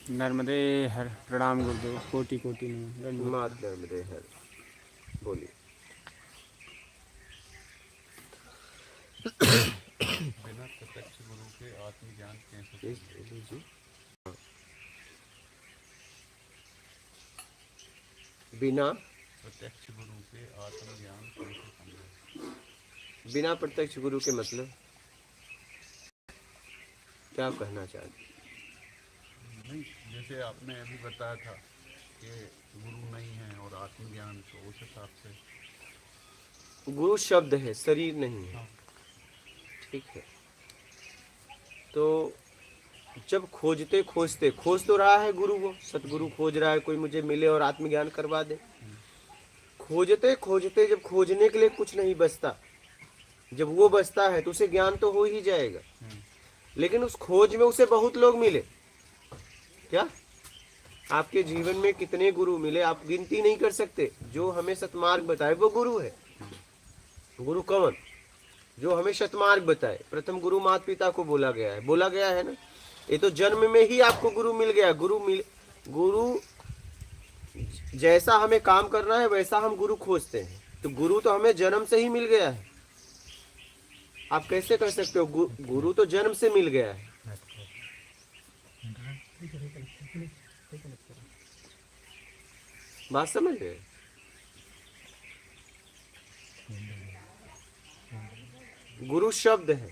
नर्मदे हर प्रणाम गुरुदेव, कोटि कोटि नमन। मात नर्मदे हर। बोलिए। बिना प्रत्यक्ष गुरु के आत्मज्ञान कैसे जी। बिना प्रत्यक्ष गुरु के आत्मज्ञान कैसे संभव? बिना प्रत्यक्ष गुरु के मतलब क्या कहना चाहते? नहीं, जैसे आपने अभी बताया था कि गुरु नहीं है और आत्मज्ञान, तो उस हिसाब से गुरु शब्द है, शरीर नहीं है। हाँ। ठीक है, तो जब खोजते खोजते खोज तो रहा है गुरु, वो सतगुरु खोज रहा है कोई मुझे मिले और आत्मज्ञान करवा दे। खोजते खोजते जब खोजने के लिए कुछ नहीं बचता, जब वो बचता है तो उसे ज्ञान तो हो ही जाएगा। लेकिन उस खोज में उसे बहुत लोग मिले। क्या आपके जीवन में कितने गुरु मिले आप गिनती नहीं कर सकते। जो हमें सतमार्ग बताए वो गुरु है। गुरु कौन? जो हमें सतमार्ग बताए। प्रथम गुरु माता पिता को बोला गया है ना। ये तो जन्म में ही आपको गुरु मिल गया। गुरु जैसा हमें काम करना है वैसा हम गुरु खोजते हैं। तो गुरु तो हमें जन्म से ही मिल गया है। आप कैसे कह सकते हो? गुरु तो जन्म से मिल गया है। बात समझ गए? गुरु शब्द है,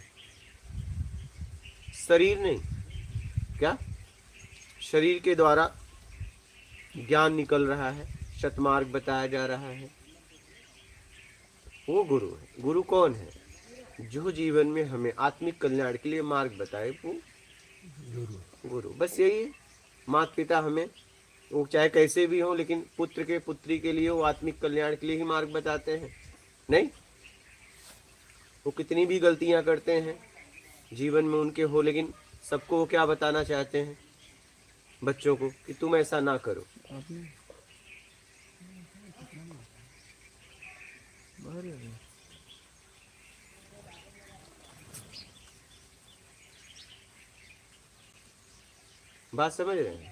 शरीर नहीं। क्या शरीर के द्वारा ज्ञान निकल रहा है, सतमार्ग बताया जा रहा है, वो गुरु है। गुरु कौन है? जो जीवन में हमें आत्मिक कल्याण के लिए मार्ग बताए वो गुरु। बस यही है। माता पिता हमें वो चाहे कैसे भी हो, लेकिन पुत्र के पुत्री के लिए वो आत्मिक कल्याण के लिए ही मार्ग बताते हैं। नहीं, वो कितनी भी गलतियां करते हैं जीवन में उनके हो, लेकिन सबको वो क्या बताना चाहते हैं? बच्चों को कि तुम ऐसा ना करो। बात समझ रहे हैं?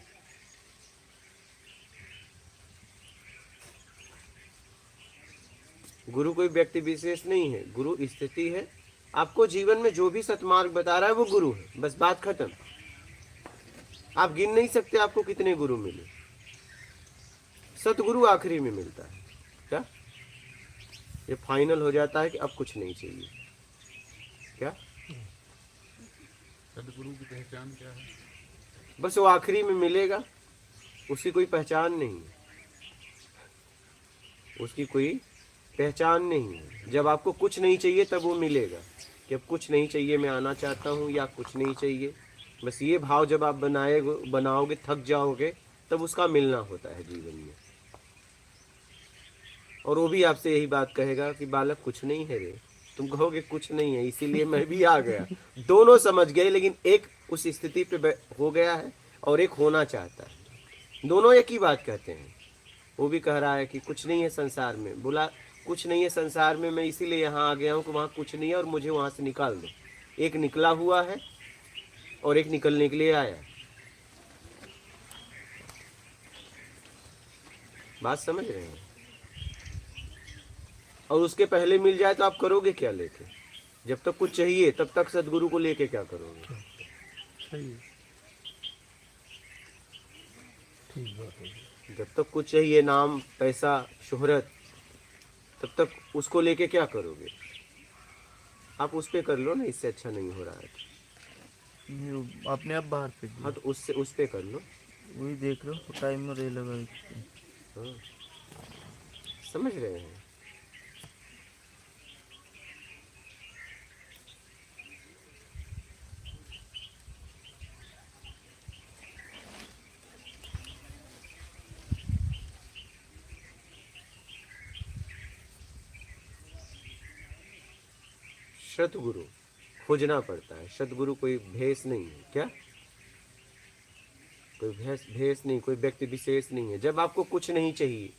गुरु कोई व्यक्ति विशेष नहीं है, गुरु स्थिति है। आपको जीवन में जो भी सतमार्ग बता रहा है वो गुरु है। बस बात खत्म। आप गिन नहीं सकते आपको कितने गुरु मिले। सतगुरु आखिरी में मिलता है। क्या ये फाइनल हो जाता है कि अब कुछ नहीं चाहिए? क्या सदगुरु की पहचान क्या है? बस वो आखिरी में मिलेगा, उसकी कोई पहचान नहीं है। उसकी कोई पहचान नहीं है। जब आपको कुछ नहीं चाहिए तब वो मिलेगा कि अब कुछ नहीं चाहिए, मैं आना चाहता हूँ, या कुछ नहीं चाहिए। बस ये भाव जब आप बनाओगे, थक जाओगे, तब उसका मिलना होता है जीवन में। और वो भी आपसे यही बात कहेगा कि बालक कुछ नहीं है रे। तुम कहोगे कुछ नहीं है, इसीलिए मैं भी आ गया। दोनों समझ गए, लेकिन एक उस स्थिति पे हो गया है और एक होना चाहता है। दोनों एक ही बात कहते हैं। वो भी कह रहा है कि कुछ नहीं है संसार में। बोला कुछ नहीं है संसार में, मैं इसीलिए यहाँ आ गया हूँ कि वहाँ कुछ नहीं है और मुझे वहाँ से निकाल दो। एक निकला हुआ है और एक निकलने के लिए आया। बात समझ रहे हैं? और उसके पहले मिल जाए तो आप करोगे क्या लेके? जब तक कुछ चाहिए तब तक सदगुरु को लेके क्या करोगे? जब तक कुछ चाहिए, नाम पैसा शोहरत, तब तक उसको लेके क्या करोगे? आप उस पे कर लो ना, इससे अच्छा नहीं हो रहा है तो। अपने आप बाहर पे हाँ तो उससे उस पे कर लो। वही देख लो टाइम रे लगा। हाँ, समझ रहे हैं? सतगुरु खोजना पड़ता है। सतगुरु कोई भेष नहीं है। क्या कोई भेष नहीं, कोई व्यक्ति विशेष नहीं है। जब आपको कुछ नहीं चाहिए,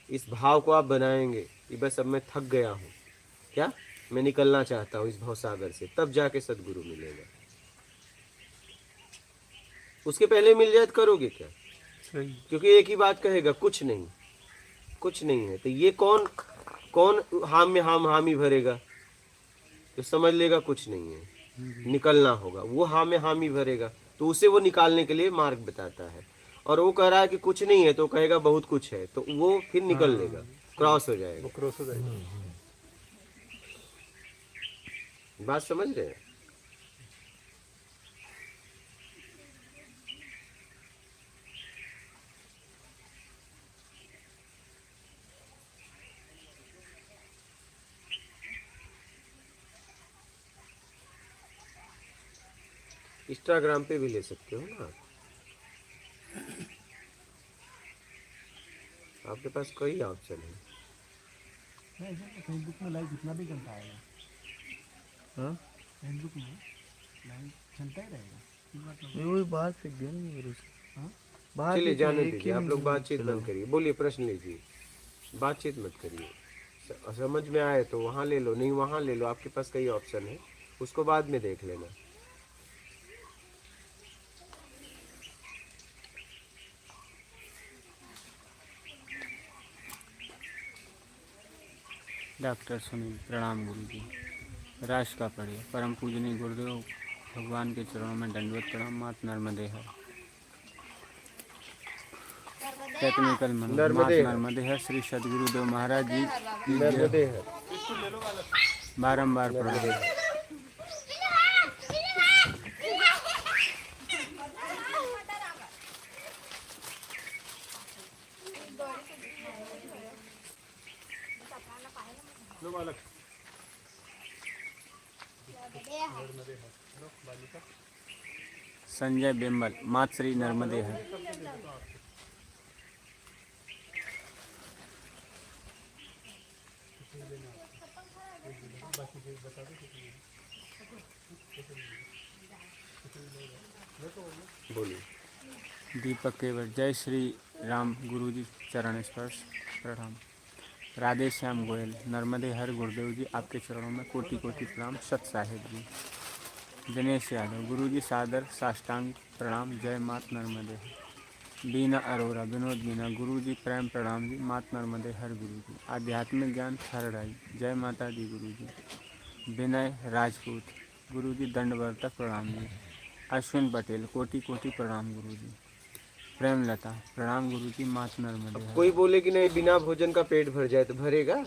इस भाव को आप बनाएंगे कि बस अब मैं थक गया हूँ, क्या मैं निकलना चाहता हूँ इस भवसागर से, तब जाके सदगुरु मिलेगा। उसके पहले मिल जाए तो करोगे क्या? सही। क्योंकि एक ही बात कहेगा, कुछ नहीं, कुछ नहीं है। तो ये कौन कौन हामी भरेगा? तो समझ लेगा कुछ नहीं है, निकलना होगा। वो हामी भरेगा, तो उसे वो निकालने के लिए मार्ग बताता है। और वो कह रहा है कि कुछ नहीं है, तो कहेगा बहुत कुछ है, तो वो फिर निकल लेगा, क्रॉस हो जाएगा। वो क्रॉस हो जाएगा। बात समझ रहे हैं? इंस्टाग्राम पे भी ले सकते हो ना, आपके पास कई ऑप्शन है। फेसबुक में लाइव जितना भी चलता है, हाँ फेसबुक में लाइव चलता ही रहेगा। ये वही बाहर फेंक दिया ना मेरे से। हाँ? बाहर चलिए फेंक दिया, जाने एक ही दीजिए, आप लोग मिनट बातचीत चलो। बंद करिए, बोलिए, प्रश्न लीजिए, बातचीत मत करिए। समझ में आए तो वहाँ ले लो, नहीं वहाँ ले लो, आपके पास कई ऑप्शन है, उसको बाद में देख लेना। डॉक्टर सुनील, प्रणाम गुरु जी। राष्ट्र का पढ़िए। परम पूजनीय गुरुदेव भगवान के चरणों में दंडवत प्रणाम। मात नर्मदे है। टेक्निकल मात नर्मदे है। नर्मदे है। श्री सदगुरुदेव महाराज जी नर्मदे है। बारंबार प्रणाम। संजय बेम्बल, मात श्री नर्मदे है। बोलिए। दीपक केवट, जय श्री राम गुरुजी चरण स्पर्श प्रणाम। राधे श्याम गोयल, नर्मदे हर गुरुदेव जी, आपके चरणों में कोटि कोटि प्रणाम। सत साहिब जी। दिनेश यादव, गुरुजी सादर साष्टांग प्रणाम। जय मात नर्मदे हर। बीना अरोरा, विनोद बीना, गुरुजी प्रेम प्रणाम जी। मात नर्मदे हर गुरुजी। आध्यात्मिक ज्ञान थरड़ाई, जय माता दी गुरुजी। विनय राजपूत, गुरुजी दंडवर्तक प्रणाम जी। अश्विन पटेल, कोटि कोटि प्रणाम गुरुजी। प्रेमलता, प्रणाम गुरुजी। मात नर्मदे हर। कोई बोले कि नहीं बिना भोजन का पेट भर जाए, तो भरेगा?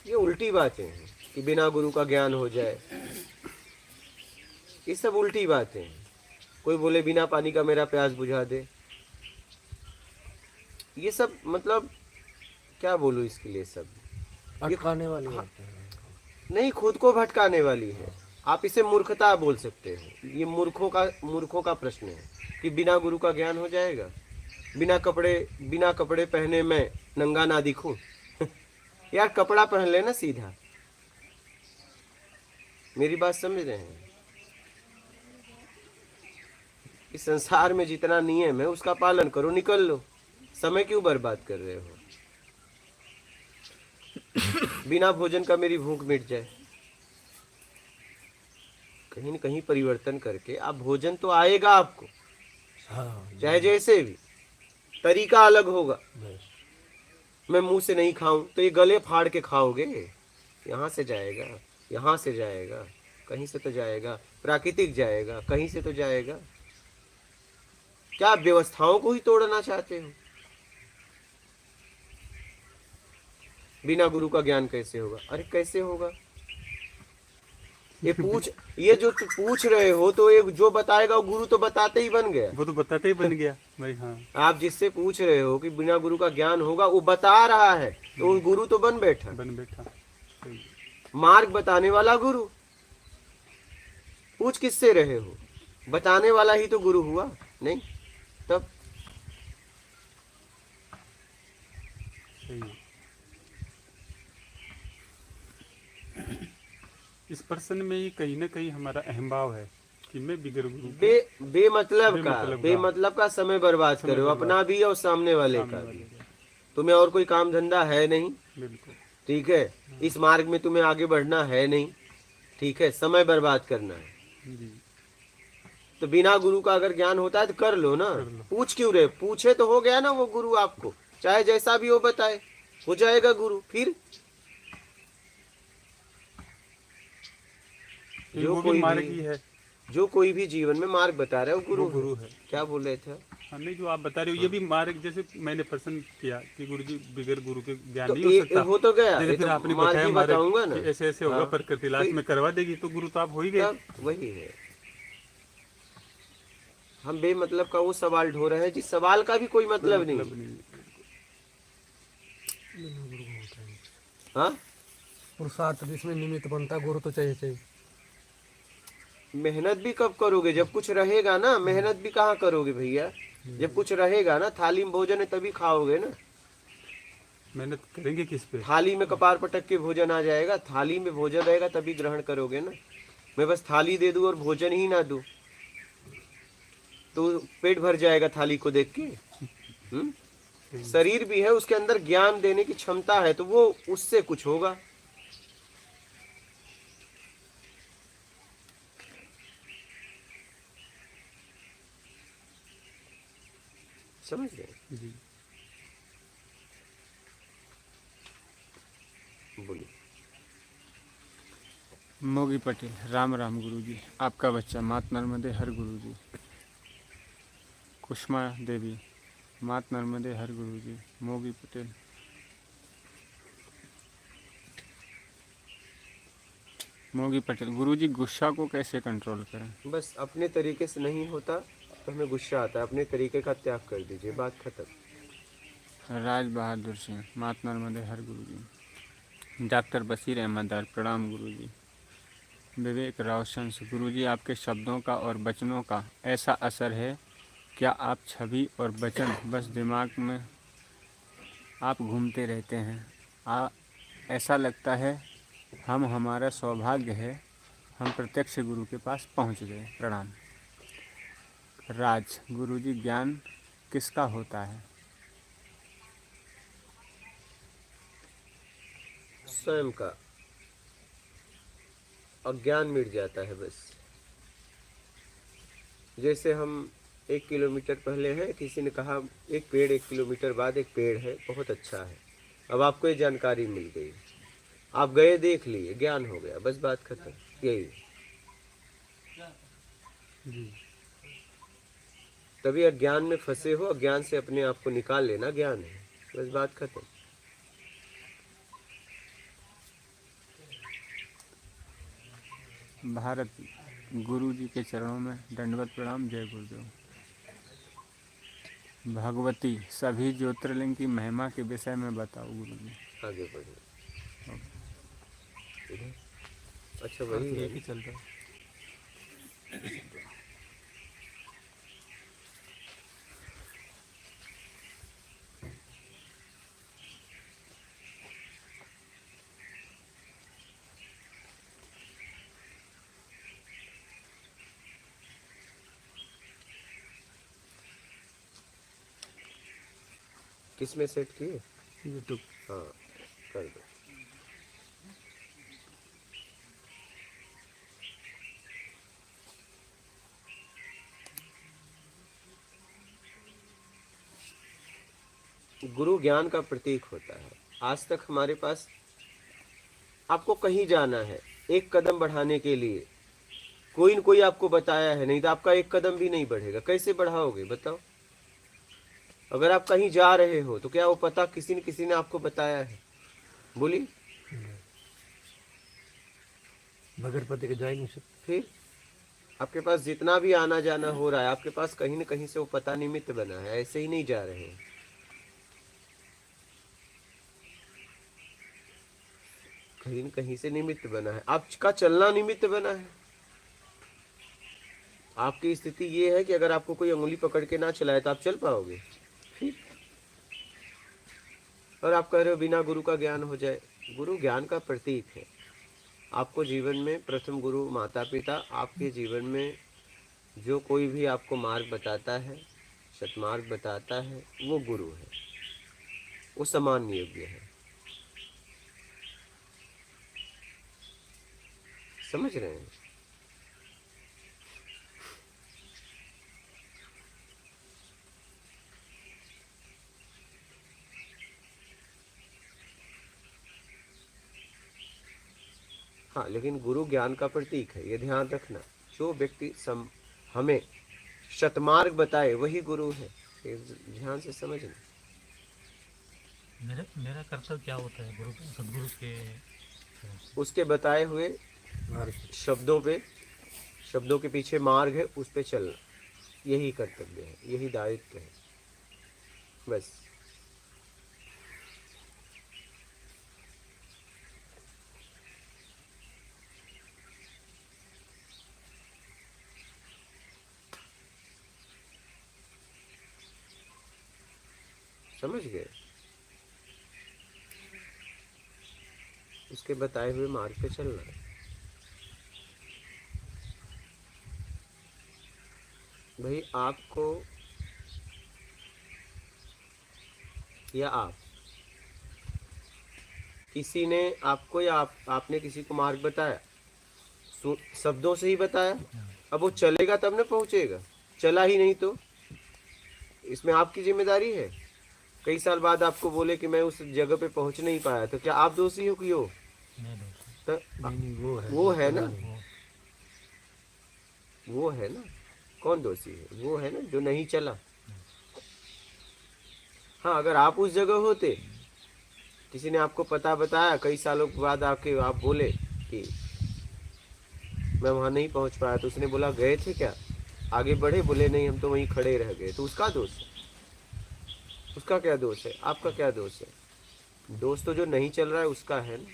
ये उल्टी बातें हैं कि बिना गुरु का ज्ञान हो जाए, ये सब उल्टी बातें हैं। कोई बोले बिना पानी का मेरा प्यास बुझा दे, ये सब मतलब क्या बोलूं इसके लिए, सब भटकाने वाली हाँ, बातें हैं। नहीं, खुद को भटकाने वाली है। आप इसे मूर्खता बोल सकते हैं। ये मूर्खों का प्रश्न है कि बिना गुरु का ज्ञान हो जाएगा। बिना कपड़े पहने मैं नंगा ना दिखूं। यार कपड़ा पहन लेना सीधा। मेरी बात समझ रहे हैं? इस संसार में जितना नियम है उसका पालन करो, निकल लो। समय क्यों बर्बाद कर रहे हो? बिना भोजन का मेरी भूख मिट जाए, कहीं न कहीं परिवर्तन करके आप भोजन तो आएगा आपको, हाँ चाहे जैसे भी, तरीका अलग होगा। बस। मैं मुंह से नहीं खाऊं तो ये गले फाड़ के खाओगे। यहाँ से जाएगा, यहाँ से जाएगा, कहीं से तो जाएगा, प्राकृतिक जाएगा, कहीं से तो जाएगा। क्या आप व्यवस्थाओं को ही तोड़ना चाहते हो? बिना गुरु का ज्ञान कैसे होगा? अरे कैसे होगा? ये जो पूछ रहे हो, तो ये जो बताएगा वो गुरु तो बताते ही बन गया। वो तो बताते ही बन गया भाई। हाँ, आप जिससे पूछ रहे हो कि बिना गुरु का ज्ञान होगा, वो बता रहा है, तो वो गुरु तो बन बैठा। बन बैठा। सही। मार्ग बताने वाला गुरु। पूछ किससे रहे हो? बताने वाला ही तो गुरु हुआ, नहीं? तब सही है। इस पर्सन में ही कहीं ना कहीं हमारा अहम भाव है कि मैं बिगर गुरु के बेमतलब का समय बर्बाद करो, अपना भी और सामने वाले का भी। तुम्हें और कोई काम धंधा है नहीं, बिल्कुल ठीक है? इस मार्ग में तुम्हें आगे बढ़ना है नहीं, ठीक है? समय बर्बाद करना है। जी। तो बिना गुरु का अगर ज्ञान होता है तो कर लो ना, पूछ क्यों रहे? पूछे तो हो गया ना वो गुरु आपको, चाहे जैसा भी हो बताए, हो जाएगा गुरु। फिर जो वो भी कोई मार्ग भी ही है, जो कोई भी जीवन में मार्ग बता रहा है वो वो गुरु गुरु है। है। क्या बोल रहे थे? हाँ, नहीं जो आप बता रहे हो ये भी मार्ग, जैसे मैंने प्रश्न किया कि गुरु जी बगैर गुरु के ज्ञान तो नहीं हो ये सकता, हो तो गया, जैसे ये फिर तो आपने मार्ग बताया ही मार्ग बताऊंगा कि ना। ऐसे ऐसे होगा, हाँ, प्रकृति लास्ट में करवा देगी, तो गुरु तो आप हो ही गए। तब वही है। हम बेमतलब का वो सवाल ढो रहे हैं जिस सवाल का भी कोई मतलब नहीं। मतलब नहीं। हाँ, पुरुषार्थ जिसमें निमित्त बनता है, गुरु तो चाहिए चाहिए। मेहनत भी कब करोगे? जब कुछ रहेगा ना। मेहनत भी कहाँ करोगे भैया? जब कुछ रहेगा ना, थाली में भोजन है तभी खाओगे ना। मेहनत करेंगे किस पे? थाली में कपार पटक के भोजन आ जाएगा, थाली में भोजन रहेगा तभी ग्रहण करोगे ना। मैं बस थाली दे दूं और भोजन ही ना दूं तो पेट भर जाएगा थाली को देख के? शरीर भी है, उसके अंदर ज्ञान देने की क्षमता है, तो वो उससे कुछ होगा। समझ गए? जी। बोलिए। मोगी पटेल, राम राम गुरुजी, आपका बच्चा मात नर्मदे हर गुरुजी। कुष्मा देवी, मात नर्मदे हर गुरुजी। मोगी पटेल, मोगी पटेल, गुरुजी गुस्सा को कैसे कंट्रोल करें? बस अपने तरीके से नहीं होता तो हमें गुस्सा आता है, अपने तरीके का त्याग कर दीजिए, बात खत्म। राज बहादुर सिंह, मात नर्मदे हर गुरुजी। डॉक्टर बशीर अहमद दार, प्रणाम गुरुजी। विवेक रोशन, गुरुजी आपके शब्दों का और वचनों का ऐसा असर है, क्या आप छवि और वचन बस दिमाग में आप घूमते रहते हैं? ऐसा लगता है हमारा सौभाग्य है, हम प्रत्यक्ष गुरु के पास पहुंच गए। प्रणाम। राज, गुरुजी ज्ञान किसका होता है? स्वयं का। अज्ञान मिट जाता है बस। जैसे हम 1 किलोमीटर पहले हैं, किसी ने कहा एक पेड़ 1 किलोमीटर बाद एक पेड़ है, बहुत अच्छा है। अब आपको ये जानकारी मिल गई, आप गए देख लिए, ज्ञान हो गया, बस बात खत्म। यही जी। तभी अज्ञान में फंसे हो, अज्ञान से अपने आप को निकाल लेना ज्ञान है, बस बात खत्म। भारत, गुरुजी के चरणों में दंडवत प्रणाम, जय गुरुदेव। भगवती, सभी ज्योतिर्लिंग की महिमा के विषय में बताओ गुरुजी। आगे बढ़ो। अच्छा वही एक है। ही चल रहा है। किस में सेट किए? यूट्यूब। हाँ, कर दो। गुरु ज्ञान का प्रतीक होता है। आज तक हमारे पास, आपको कहीं जाना है एक कदम बढ़ाने के लिए, कोई न कोई आपको बताया है, नहीं तो आपका एक कदम भी नहीं बढ़ेगा। कैसे बढ़ाओगे बताओ? अगर आप कहीं जा रहे हो तो क्या वो पता किसी ने आपको बताया है? बोलिए। बगैर पति के जा ही नहीं सकते। फिर आपके पास जितना भी आना जाना हो रहा है, आपके पास कहीं न कहीं से वो पता निमित्त बना है, ऐसे ही नहीं जा रहे हैं। कहीं न कहीं से निमित्त बना है, आपका चलना निमित्त बना है। आपकी स्थिति ये है कि अगर आपको कोई उंगली पकड़ के ना चलाए तो आप चल पाओगे? फिर और आप कह रहे हो बिना गुरु का ज्ञान हो जाए। गुरु ज्ञान का प्रतीक है। आपको जीवन में प्रथम गुरु माता पिता, आपके जीवन में जो कोई भी आपको मार्ग बताता है, सतमार्ग बताता है, वो गुरु है, वो समान योग्य है। समझ रहे हैं? हाँ, लेकिन गुरु ज्ञान का प्रतीक है, ये ध्यान रखना। जो व्यक्ति हमें शतमार्ग बताए वही गुरु है, ये ध्यान से समझना। मेरा मेरा कर्तव्य क्या होता है गुरु सदगुरु के? उसके बताए हुए शब्दों पे, शब्दों के पीछे मार्ग है, उस पे चलना, यही कर्तव्य है, यही दायित्व है, बस। समझ गए? उसके बताए हुए मार्ग पे चलना है। भाई आपको या आप, किसी ने आपको या आपने किसी को मार्ग बताया, शब्दों से ही बताया, अब वो चलेगा तब ना पहुंचेगा, चला ही नहीं तो इसमें आपकी जिम्मेदारी है। कई साल बाद आपको बोले कि मैं उस जगह पे पहुंच नहीं पाया, तो क्या आप दोषी हो कि हो? तो वो है ना, वो है ना, कौन दोषी है? वो है ना जो नहीं चला। हाँ, अगर आप उस जगह होते, किसी ने आपको पता बताया, कई सालों के बाद आके आप बोले कि मैं वहां नहीं पहुंच पाया, तो उसने बोला गए थे क्या, आगे बढ़े? बोले नहीं, हम तो वहीं खड़े रह गए, तो उसका दोष है। उसका क्या दोष है? आपका क्या दोष है? दोष तो जो नहीं चल रहा है उसका है ना।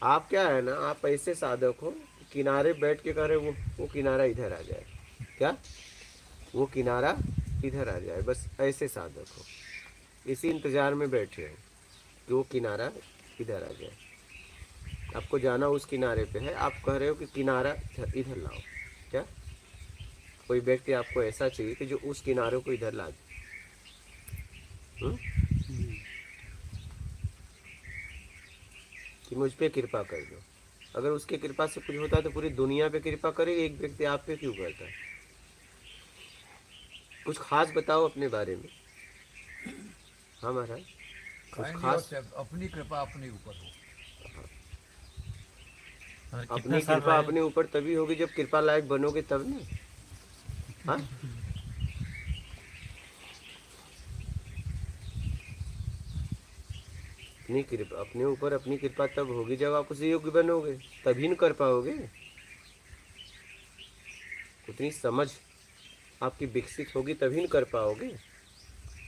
आप क्या है ना, आप ऐसे साधक हो, किनारे बैठ के कह रहे वो किनारा इधर आ जाए, क्या वो किनारा इधर आ जाए, बस ऐसे साधक हो, इसी इंतजार में बैठे हो कि वो किनारा इधर आ जाए। आपको जाना उस किनारे पे है, आप कह रहे हो कि किनारा इधर लाओ। क्या कोई व्यक्ति आपको ऐसा चाहिए कि जो उस किनारे को इधर ला दे? कि मुझ पे कृपा कर दो। अगर उसके कृपा से कुछ होता है तो पूरी दुनिया पे कृपा करे, एक व्यक्ति आप पे क्यों करता है? कुछ खास बताओ अपने बारे में। हाँ महाराज, कुछ खास। अपनी कृपा अपने ऊपर हो। अपनी कृपा अपने ऊपर तभी होगी जब कृपा लायक बनोगे, तब ना। हाँ, अपनी कृपा अपने ऊपर, अपनी कृपा तब होगी जब आप उसे योग्य बनोगे, तभी न कर पाओगे। उतनी समझ आपकी विकसित होगी तभी न कर पाओगे।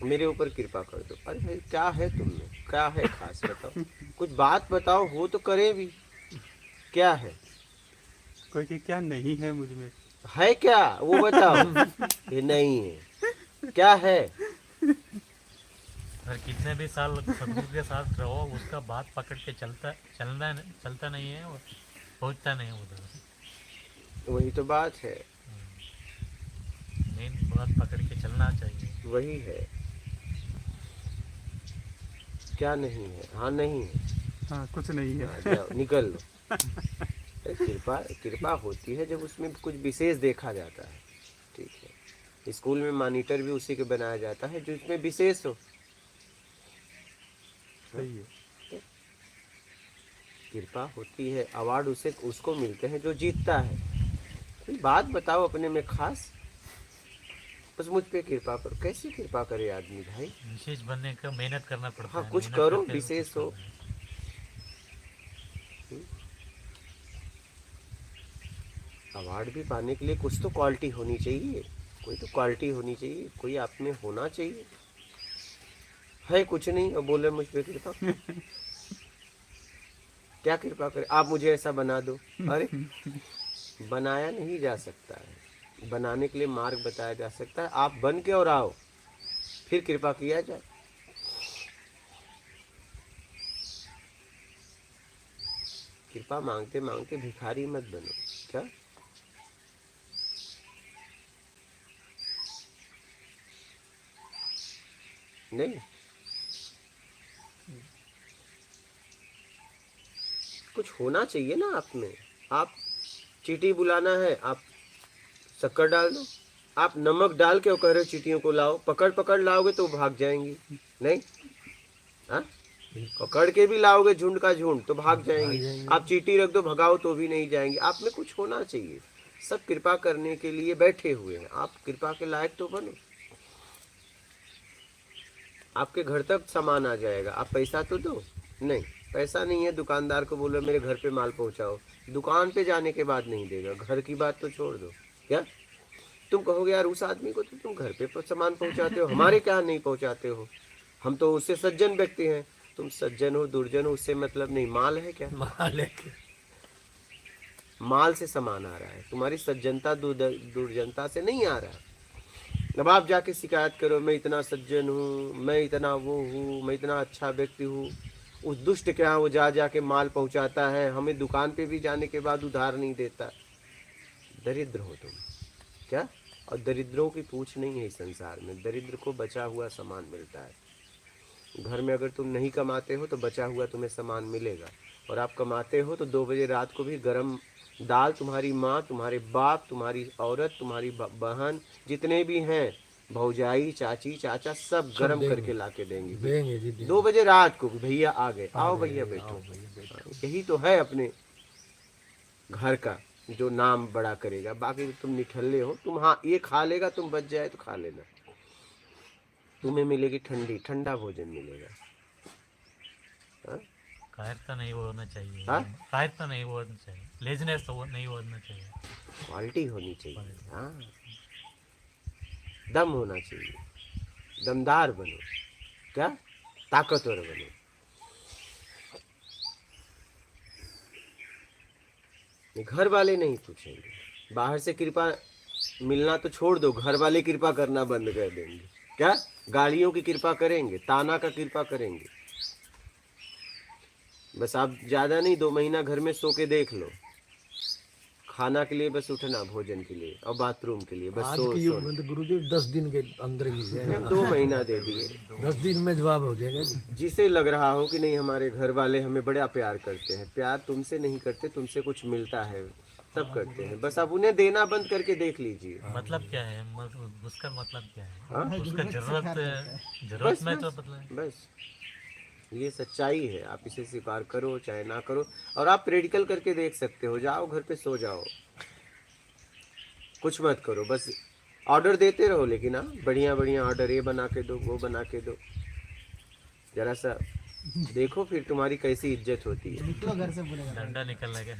मेरे ऊपर कृपा कर दो, अरे भाई क्या है तुम में, क्या है खास बताओ, कुछ बात बताओ, हो तो करे भी। क्या है? कोई कि क्या नहीं है मुझ में, है क्या वो बताओ। ये नहीं है, क्या है? अगर कितने भी साल सदगुरु के साथ रहो, उसका बात पकड़ के चलता नहीं है और पहुंचता नहीं है उधर। वही तो बात है, मेन बात पकड़ के चलना चाहिए। वही है। क्या नहीं है? हाँ नहीं है, हाँ कुछ नहीं है। हाँ, जाओ निकल लो। कृपा कृपा होती है जब उसमें कुछ विशेष देखा जाता है, ठीक है। स्कूल में मॉनिटर भी उसी के बनाया जाता है जो इसमें विशेष हो। सही है। कृपा होती है, अवार्ड उसको मिलते हैं जो जीतता है। कोई बात बताओ अपने में खास, बस मुझ पे कृपा करो। कैसी कृपा करे आदमी भाई? विशेष बनने का मेहनत करना पड़ता हाँ, है। कुछ मेहनत करो, करके विशेष कुछ हो। करना है। अवार्ड भी पाने के लिए कुछ तो क्वालिटी होनी चाहिए, कोई तो क्वालिटी होनी चाहिए, कोई आप में होना चाहिए। है कुछ नहीं और बोले मुझ पे कृपा। क्या कृपा करे? आप मुझे ऐसा बना दो। अरे बनाया नहीं जा सकता है, बनाने के लिए मार्ग बताया जा सकता है। आप बन के और आओ, फिर कृपा किया जाए। कृपा मांगते मांगते भिखारी मत बनो। क्या नहीं? कुछ होना चाहिए ना आप में। आप चींटी बुलाना है, आप शक्कर डाल दो। आप नमक डाल के और कह रहे हो चींटियों को लाओ, पकड़ पकड़ लाओगे तो भाग जाएंगी। नहीं, हाँ पकड़ के भी लाओगे झुंड का झुंड तो भाग जाएंगे। आप चींटी रख दो भगाओ तो भी नहीं जाएंगे। आप में कुछ होना चाहिए। सब कृपा करने के लिए बैठे हुए हैं, आप कृपा के लायक तो बनो। आपके घर तक सामान आ जाएगा, आप पैसा तो दो। नहीं, पैसा नहीं है, दुकानदार को बोलो मेरे घर पे माल पहुंचाओ, दुकान पे जाने के बाद नहीं देगा। घर की बात तो छोड़ दो। क्या तुम कहोगे यार उस आदमी को तो तुम घर पे सामान पहुंचाते हो, हमारे क्या नहीं पहुंचाते हो, हम तो उससे सज्जन व्यक्ति हैं। तुम सज्जन हो दुर्जन हो उससे मतलब नहीं, माल है क्या? माल से सामान आ रहा है, तुम्हारी सज्जनता दुर्जनता से नहीं आ रहा। अब आप जाके शिकायत करो मैं इतना सज्जन हूँ, मैं इतना वो हूँ, मैं इतना अच्छा व्यक्ति हूँ। उस दुष्ट के यहाँ वो जाके माल पहुँचाता है, हमें दुकान पे भी जाने के बाद उधार नहीं देता। दरिद्र हो तुम क्या? और दरिद्रों की पूछ नहीं है इस संसार में। दरिद्र को बचा हुआ सामान मिलता है। घर में अगर तुम नहीं कमाते हो तो बचा हुआ तुम्हें सामान मिलेगा, और आप कमाते हो तो 2 बजे रात को भी गरम दाल तुम्हारी माँ, तुम्हारे बाप, तुम्हारी औरत, तुम्हारी बहन, जितने भी हैं भौजाई, चाची, चाचा, सब गरम करके ला के देंगे 2 बजे रात को। भैया आ गए, आओ भैया बैठो। यही तो है अपने घर का जो नाम बड़ा करेगा। बाकी तुम निठल्ले हो, तुम हाँ ये खा लेगा, तुम बच जाए तो खा लेना, तुम्हें मिलेगी ठंडा भोजन मिलेगा। कायरता नहीं होना चाहिए। हाँ? कायरता नहीं होना चाहिए, लेजनेस तो नहीं होना चाहिए, क्वालिटी होनी चाहिए। हाँ, दम होना चाहिए, दमदार बनो। क्या? ताकतवर बनो। घर वाले नहीं पूछेंगे, बाहर से कृपा मिलना तो छोड़ दो, घर वाले कृपा करना बंद कर देंगे। क्या? गालियों की कृपा करेंगे, ताना का कृपा करेंगे। बस आप ज्यादा नहीं, 2 महीना घर में सो के देख लो। खाना के लिए बस उठना, भोजन के लिए और बाथरूम के लिए बस आज सो के युग में तो गुरुजी 10 दिन के अंदर ही जाएगा। 2 महीना दे दिए। 10 दिन में जवाब हो जाएगा। जिसे लग रहा हो कि नहीं हमारे घर वाले हमें बड़ा प्यार करते हैं, प्यार तुमसे नहीं करते, तुमसे कुछ मिलता है तब करते हैं। बस आप उन्हें देना बंद करके देख लीजिए। मतलब क्या है? उसका मतलब क्या है? हाँ? उसका जरूरत में तो मतलब बस ये सच्चाई है, आप इसे स्वीकार करो चाहे ना करो। और आप प्रैक्टिकल करके देख सकते हो। जाओ घर पे सो जाओ, कुछ मत करो, बस ऑर्डर देते रहो। लेकिन हाँ, बढ़िया बढ़िया ऑर्डर, ये बना के दो, वो बना के दो। जरा सा देखो फिर तुम्हारी कैसी इज्जत होती है। डंडा निकल लगे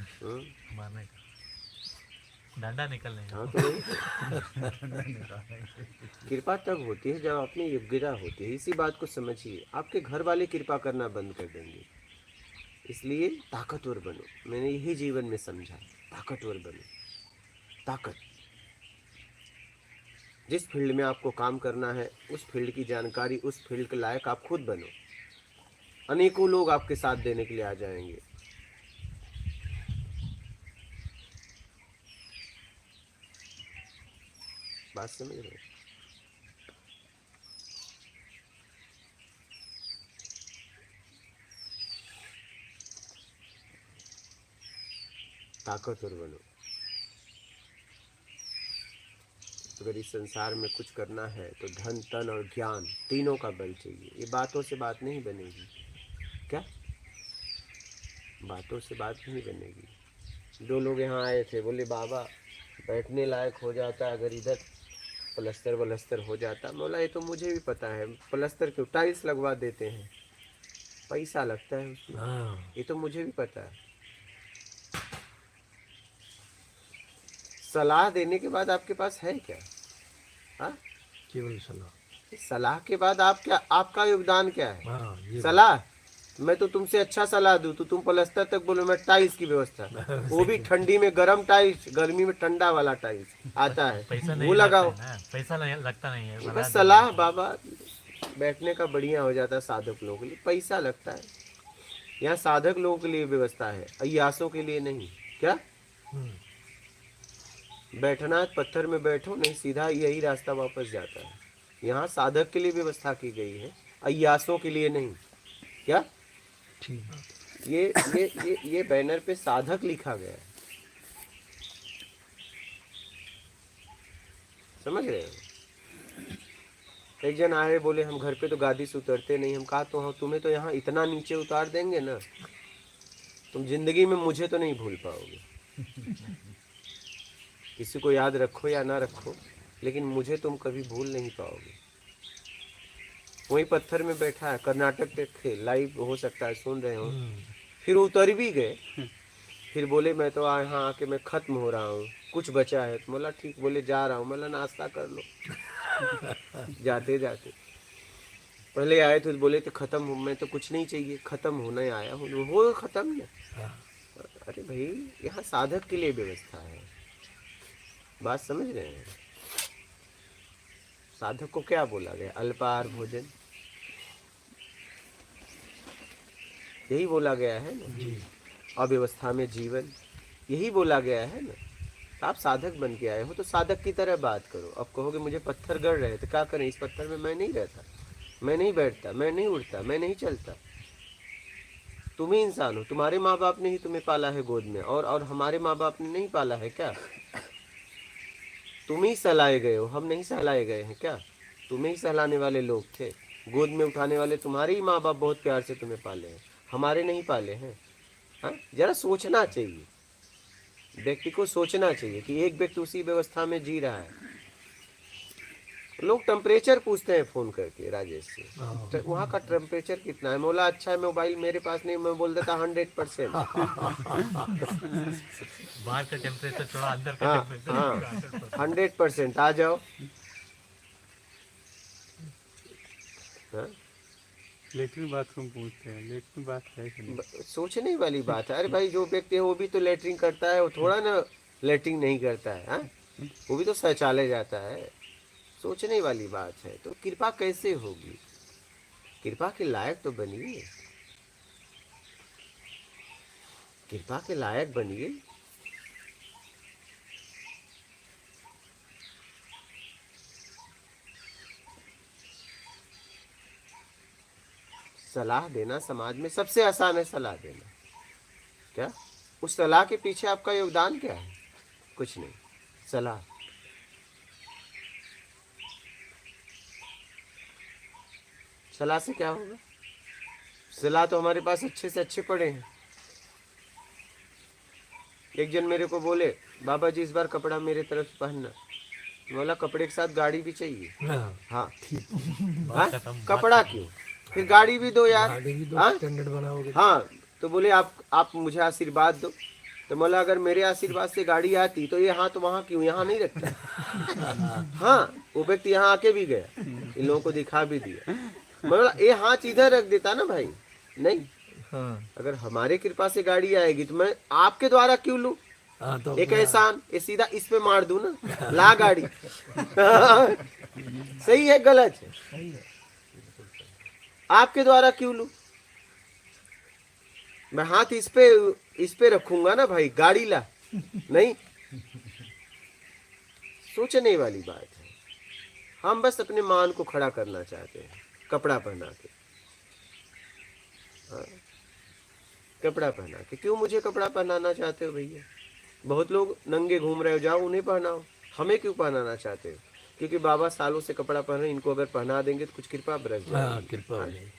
मारने का, डंडा निकलने का। हाँ तो कृपा तब होती है जब अपनी योग्यता होती है। इसी बात को समझिए। आपके घर वाले कृपा करना बंद कर देंगे, इसलिए ताकतवर बनो। मैंने यही जीवन में समझा, ताकतवर बनो। ताकत, जिस फील्ड में आपको काम करना है उस फील्ड की जानकारी, उस फील्ड के लायक आप खुद बनो। अनेकों लोग आपके साथ देने के लिए आ जाएंगे। बात समझ रहे हो? ताकतवर बनो। अगर इस संसार में कुछ करना है तो धन, तन और ज्ञान तीनों का बल चाहिए। ये बातों से बात नहीं बनेगी। क्या? बातों से बात नहीं बनेगी। 2 लोग यहाँ आए थे, बोले बाबा बैठने लायक हो जाता अगर इधर प्लस्तर वलस्तर हो जाता। बोला ये तो मुझे भी पता है, प्लस्तर क्यों, टाइल्स लगवा देते हैं, पैसा लगता है उसमें। ये तो मुझे भी पता है। सलाह देने के बाद आपके पास है क्या? हाँ, केवल सलाह। सलाह के बाद आप क्या, आपका योगदान क्या है? हाँ, सलाह। मैं तो तुमसे अच्छा सलाह दूं तो तुम प्लस्तर तक बोलो मैं टाइल्स की व्यवस्था, वो भी ठंडी में गर्म टाइल्स, गर्मी में ठंडा वाला टाइल्स आता है, पैसा वो नहीं लगाओ। लगता है ना, पैसा नहीं लगता नहीं है। बस सलाह बाबा बैठने का बढ़िया हो जाता है। साधक लोगों के लिए पैसा लगता है, यहाँ साधक लोगों के लिए व्यवस्था है, अय्यासों के लिए नहीं। क्या? बैठना पत्थर में बैठो, नहीं सीधा यही रास्ता वापस जाता है। यहाँ साधक के लिए व्यवस्था की गई है, अय्यासों के लिए नहीं। क्या? ये बैनर पे साधक लिखा गया है, समझ रहे हो? एक जन आए बोले हम घर पे तो गादी से उतरते नहीं। हम कहा तो हाँ, तुम्हें तो यहाँ इतना नीचे उतार देंगे ना, तुम जिंदगी में मुझे तो नहीं भूल पाओगे। किसी को याद रखो या ना रखो, लेकिन मुझे तुम कभी भूल नहीं पाओगे। वही पत्थर में बैठा है, कर्नाटक के थे, लाइव हो सकता है सुन रहे हो। फिर उतर भी गए, फिर बोले मैं तो यहाँ आके मैं खत्म हो रहा हूँ, कुछ बचा है? तो बोला ठीक, बोले जा रहा हूँ। बोला नाश्ता कर लो। जाते जाते पहले आए थे तो बोले थे खत्म हो, मैं तो कुछ नहीं चाहिए, खत्म होने आया हूँ। हो खत्म ना। अरे भाई यहाँ साधक के लिए व्यवस्था है, बात समझ रहे हैं? साधक को क्या बोला गया? अल्पाहार भोजन, यही बोला गया है ना। अव्यवस्था में जीवन, यही बोला गया है ना। आप साधक बन के आए हो तो साधक की तरह बात करो। अब कहोगे मुझे पत्थर गड़ रहे तो क्या करें? इस पत्थर में मैं नहीं रहता, मैं नहीं बैठता, मैं नहीं उठता, मैं नहीं चलता। तुम ही इंसान हो, तुम्हारे माँ बाप ने ही तुम्हें पाला है गोद में, और हमारे माँ बाप ने नहीं पाला है क्या? तुम ही सहलाए गए हो, हम नहीं सहलाए गए हैं क्या? तुम्हें ही सहलाने वाले लोग थे, गोद में उठाने वाले तुम्हारे ही माँ बाप बहुत प्यार से तुम्हें पाले हैं, हमारे नहीं पाले हैं। हाँ, जरा सोचना चाहिए, व्यक्ति को सोचना चाहिए कि एक व्यक्ति उसी व्यवस्था में जी रहा है। लोग टेम्परेचर पूछते हैं फोन करके राजेश से, तो वहाँ का टेम्परेचर कितना है? बोला अच्छा है, मोबाइल मेरे पास नहीं, मैं बोल देता 100%। बाहर का टेम्परेचर थोड़ा अंदर का हाँ टेम्परेचर हाँ 100%। आ जाओ। हाँ? लेटरिन बाथरूम पूछते हैं, लेटरिन बात है कि नहीं? सोचने वाली बात है। अरे भाई जो व्यक्ति है वो भी तो लेटरिन करता है, वो थोड़ा ना लेटरिन नहीं करता है। हाँ? वो भी तो शौचालय जाता है। सोचने वाली बात है। तो कृपा कैसे होगी? कृपा के लायक तो बनिए, कृपा के लायक बनिए। सलाह देना समाज में सबसे आसान है। सलाह देना क्या? उस सलाह के पीछे आपका योगदान क्या है? कुछ नहीं। सलाह, सलाह से क्या होगा? सलाह तो हमारे पास अच्छे से अच्छे पड़े हैं। एक जन मेरे को बोले बाबा जी इस बार कपड़ा मेरे तरफ पहनना। बोला कपड़े के साथ गाड़ी भी चाहिए। हाँ, हाँ? कपड़ा क्यों, फिर गाड़ी भी दो यार। हाँ? स्टैंडर्ड बनाओगे। हाँ, तो बोले आप मुझे आशीर्वाद दो। तो बोला अगर मेरे आशीर्वाद से गाड़ी आती तो ये हाथ वहाँ क्यों, यहाँ नहीं रखता। हाँ, वो व्यक्ति यहाँ आके भी गया, इन लोगों को दिखा भी दिया। बोला ये हाथ इधर रख देता ना भाई। नहीं, हाँ अगर हमारे कृपा से गाड़ी आएगी तो मैं आपके द्वारा क्यों लूं? तो एक एहसान, ये सीधा इस पे मार दूं ना, ला गाड़ी। सही है गलत है? आपके द्वारा क्यों लूं? मैं हाथ इस पे रखूंगा ना भाई, गाड़ी ला। नहीं, सोचने वाली बात है। हम बस अपने मान को खड़ा करना चाहते हैं कपड़ा पहना के। हाँ, कपड़ा पहना के। क्यों मुझे कपड़ा पहनाना चाहते हो भैया? बहुत लोग नंगे घूम रहे हो, जाओ उन्हें पहनाओ। हमें क्यों पहनाना चाहते हो? क्योंकि बाबा सालों से कपड़ा पहन रहे, इनको अगर पहना देंगे तो कुछ कृपा बरस जाएगी। कृपा हो जाएगी।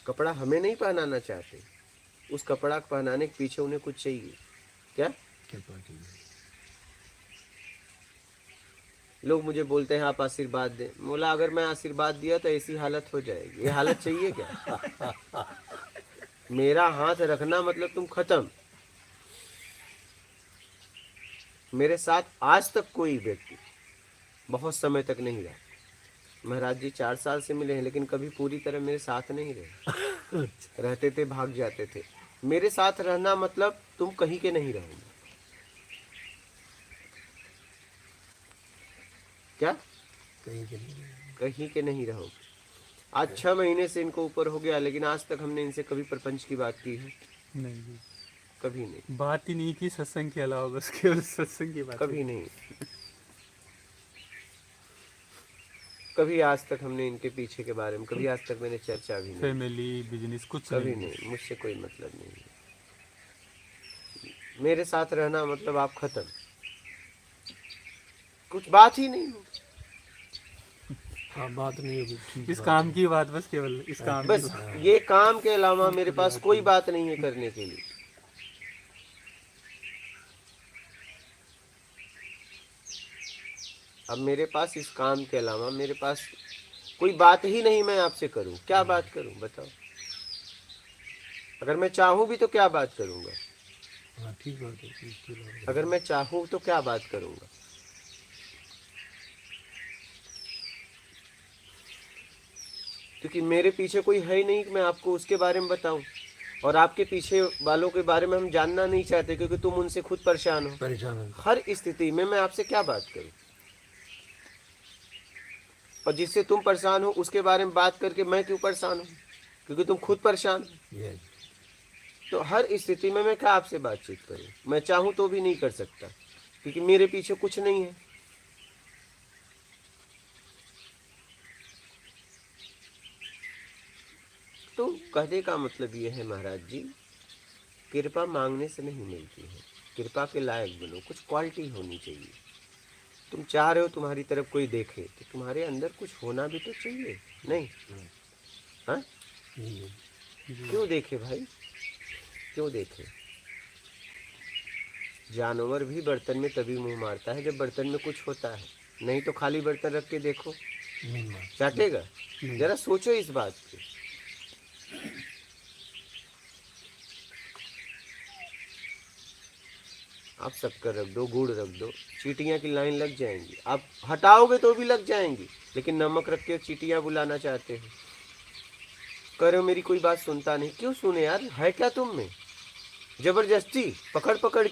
कपड़ा हमें नहीं पहनाना चाहते, उस कपड़ा पहनाने के पीछे उन्हें कुछ चाहिए। क्या? कृपा चाहिए। लोग मुझे बोलते हैं आप आशीर्वाद दें। बोला अगर मैं आशीर्वाद दिया तो ऐसी हालत हो जाएगी। ये हालत चाहिए क्या? मेरा हाथ रखना मतलब तुम खत्म। मेरे साथ आज तक कोई व्यक्ति बहुत समय तक नहीं रहा। महाराज जी 4 साल से मिले हैं, लेकिन कभी पूरी तरह मेरे साथ नहीं रहे। रहते थे, भाग जाते थे। मेरे साथ रहना मतलब तुम कहीं के नहीं रहोगे। क्या? कहीं के नहीं रहोगे। आज 6 महीने से इनको ऊपर हो गया, लेकिन आज तक हमने इनसे कभी प्रपंच की बात की है? नहीं जी, कभी नहीं। बात ही नहीं की सत्संग के अलावा, बस केवल सत्संग की बात। कभी नहीं। कभी आज तक हमने इनके पीछे के बारे में, कभी आज तक मैंने चर्चा भी नहीं। फैमिली बिजनेस कुछ कभी नहीं। मुझसे कोई मतलब नहीं है। मेरे साथ रहना मतलब आप खत्म, कुछ बात ही नहीं हो। हाँ बात नहीं होगी ठीक इस बात काम है। की बात, बस केवल इस काम की बस बात। ये काम के अलावा मेरे पास कोई बात नहीं है करने के लिए। अब मेरे पास इस काम के अलावा मेरे पास कोई बात ही नहीं मैं आपसे करूं। क्या बात करूं बताओ? अगर मैं चाहूं भी तो क्या बात करूंगा? हाँ ठीक बात है इसके अलावा- अगर मैं चाहूं तो क्या बात करूंगा? क्योंकि मेरे पीछे कोई है ही नहीं कि मैं आपको उसके बारे में बताऊं, और आपके पीछे वालों के बारे में हम जानना नहीं चाहते क्योंकि तुम उनसे खुद परेशान हो। परेशान है। हर स्थिति में मैं आपसे क्या बात करूं? और जिससे तुम परेशान हो उसके बारे में बात करके मैं क्यों परेशान हूं? क्योंकि तुम खुद परेशान हो। ये तो हर स्थिति में मैं क्या आपसे बातचीत करूं? मैं चाहूं तो भी नहीं कर सकता क्योंकि मेरे पीछे कुछ नहीं है। तो कहने का मतलब यह है महाराज जी, कृपा मांगने से नहीं मिलती है, कृपा के लायक बनो, कुछ क्वालिटी होनी चाहिए। तुम चाह रहे हो तुम्हारी तरफ कोई देखे तो तुम्हारे अंदर कुछ होना भी तो चाहिए, नहीं? हाँ, ये क्यों देखे भाई, क्यों देखे? जानवर भी बर्तन में तभी मुंह मारता है जब बर्तन में कुछ होता है, नहीं तो खाली बर्तन रख के देखो नहीं बात चाटेगा? जरा सोचो इस बात पे। आप शक्कर रख दो, गुड़ रख दो, चींटियां की लाइन लग जाएंगी। आप हटाओगे तो भी लग जाएंगी, लेकिन नमक रख के चींटियां बुलाना चाहते हो। कह रहे हो मेरी कोई बात सुनता नहीं। क्यों सुने यार, है क्या तुम में? जबरदस्ती पकड़ पकड़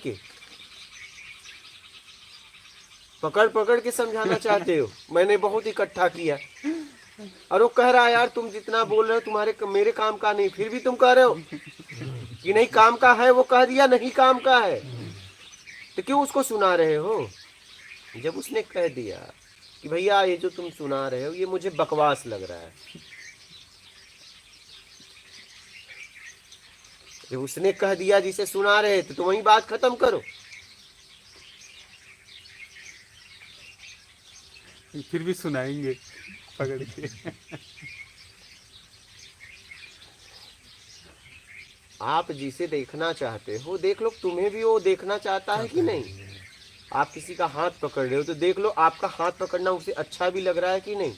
के समझाना चाहते हो। मैंने बहुत इकट्ठा किया, और वो कह रहा है यार तुम जितना बोल रहे हो तुम्हारे मेरे काम का नहीं, फिर भी तुम कह रहे हो कि नहीं काम का है। वो कह दिया नहीं काम का है, तो क्यों उसको सुना रहे हो? जब उसने कह दिया कि भैया ये जो तुम सुना रहे हो ये मुझे बकवास लग रहा है, जब उसने कह दिया जिसे सुना रहे थे तो वही बात खत्म करो। फिर भी सुनाएंगे पकड़ के। आप जिसे देखना चाहते हो देख लो, तुम्हें भी वो देखना चाहता है कि नहीं? आप किसी का हाथ पकड़ रहे हो तो देख लो आपका हाथ पकड़ना उसे अच्छा भी लग रहा है कि नहीं?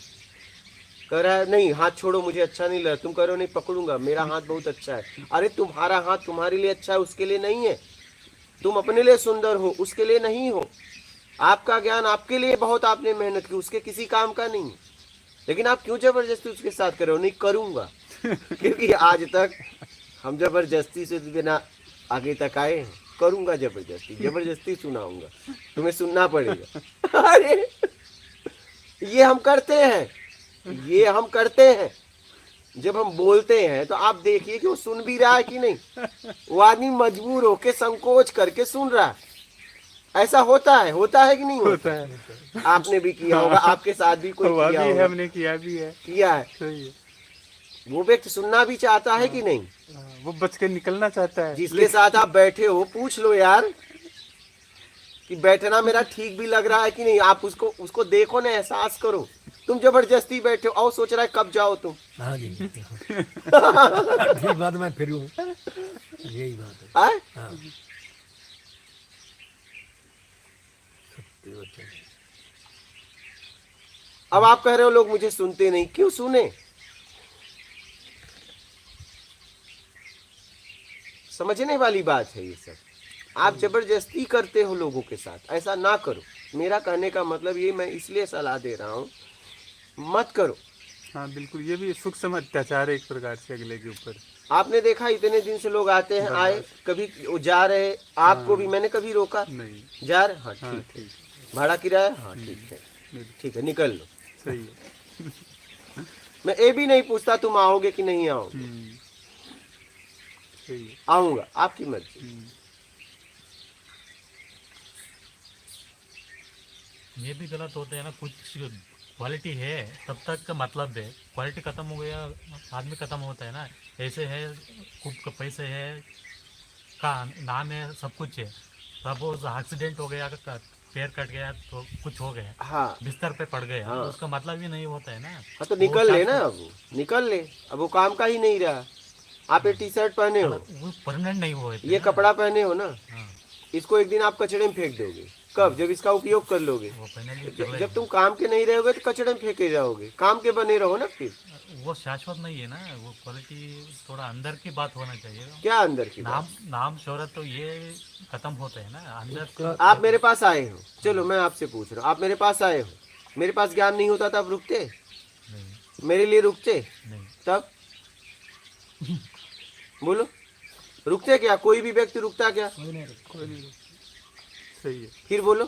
कह रहा है नहीं हाथ छोड़ो मुझे अच्छा नहीं लग रहा, तुम कह रहे हो नहीं पकड़ूंगा मेरा हाथ बहुत अच्छा है। अरे तुम्हारा हाथ तुम्हारे लिए अच्छा है, उसके लिए नहीं है। तुम अपने लिए सुंदर हो, उसके लिए नहीं हो। आपका ज्ञान आपके लिए बहुत, आपने मेहनत की, उसके किसी काम का नहीं है। लेकिन आप क्यों जबरदस्ती उसके साथ कर रहे हो? नहीं करूंगा क्योंकि आज तक हम जबरदस्ती से बिना आगे तक आए हैं। करूंगा जबरदस्ती सुनाऊंगा, तुम्हें सुनना पड़ेगा। अरे ये हम करते हैं, जब हम बोलते हैं तो आप देखिए कि वो सुन भी रहा है कि नहीं। वो आदमी मजबूर होके संकोच करके सुन रहा है। ऐसा होता है कि नहीं होता है? आपने भी किया होगा, आपके साथ भी कोई हुआ किया भी है, होगा, हमने किया भी है। किया है। सही है। वो व्यक्ति सुनना भी चाहता है कि नहीं? वो बच के निकलना चाहता है। जिसके साथ आप बैठे हो पूछ लो यार कि बैठना मेरा ठीक भी लग रहा है कि नहीं। आप उसको देखो ना, एहसास करो। तुम जबरदस्ती बैठे हो और सोच रहा है कब जाओ तुम। हाँ जी यही बात मैं फिर हूँ, यही बात है। आए? हाँ सत्य वचन। अब आप कह रहे हो लोग मुझे सुनते नहीं, क्यों सुने? समझने वाली बात है ये सब। आप जबरदस्ती करते हो लोगों के साथ, ऐसा ना करो। मेरा कहने का मतलब ये, मैं इसलिए सलाह दे रहा हूँ मत करो। हाँ बिल्कुल, ये भी सूक्ष्म अत्याचार है एक प्रकार से अगले के ऊपर। आपने देखा इतने दिन से लोग आते हैं, आए, कभी वो जा रहे, आपको भी मैंने कभी रोका? नहीं। जा रहे, हाँ हाँ ठीक है। ठीक, भाड़ा किराया, हाँ ठीक है, ठीक है निकल लो। सही है। मैं ये भी नहीं पूछता तुम आओगे कि नहीं आओगे। सही है। आऊंगा, आपकी मर्जी। ये भी गलत होते हैं ना, कुछ क्वालिटी है तब तक का मतलब है, क्वालिटी खत्म हो गया आदमी खत्म होता है ना। ऐसे है खूब पैसे है का नाम है सब कुछ है, तब वो एक्सीडेंट हो गया पैर कट गया तो कुछ हो गया, हाँ बिस्तर पे पड़ गया, हाँ। तो उसका मतलब ही नहीं होता है ना। हाँ तो वो निकल ले ना, शाश्वत- अब वो निकल ले, अब वो काम का ही नहीं रहा। आप ये टी शर्ट पहने हो, वो परमानेंट नहीं हुए थे ये ना। कपड़ा पहने हो ना, हाँ, इसको एक दिन आप कचड़े में फेंक दोगे। कब? जब इसका उपयोग कर लोगे। वो फाइनली कर जब लेगा। तुम काम के नहीं रहोगे तो कचड़े में फेंके जाओगे, काम के बने रहो ना फिर। वो शाश्वत नहीं है ना, वो क्वालिटी थोड़ा अंदर की बात होना चाहिए। क्या अंदर की बात? नाम शोहरत तो ये खत्म होता है ना अंदर। आप मेरे पास आए हो, चलो मैं आपसे पूछ रहा हूँ, आप मेरे पास आए हो, मेरे पास ज्ञान नहीं होता तब रुकते? नहीं मेरे लिए रुकते? नहीं, तब बोलो, रुकते क्या? कोई भी व्यक्ति रुकता क्या? कोई नहीं सही है। फिर बोलो।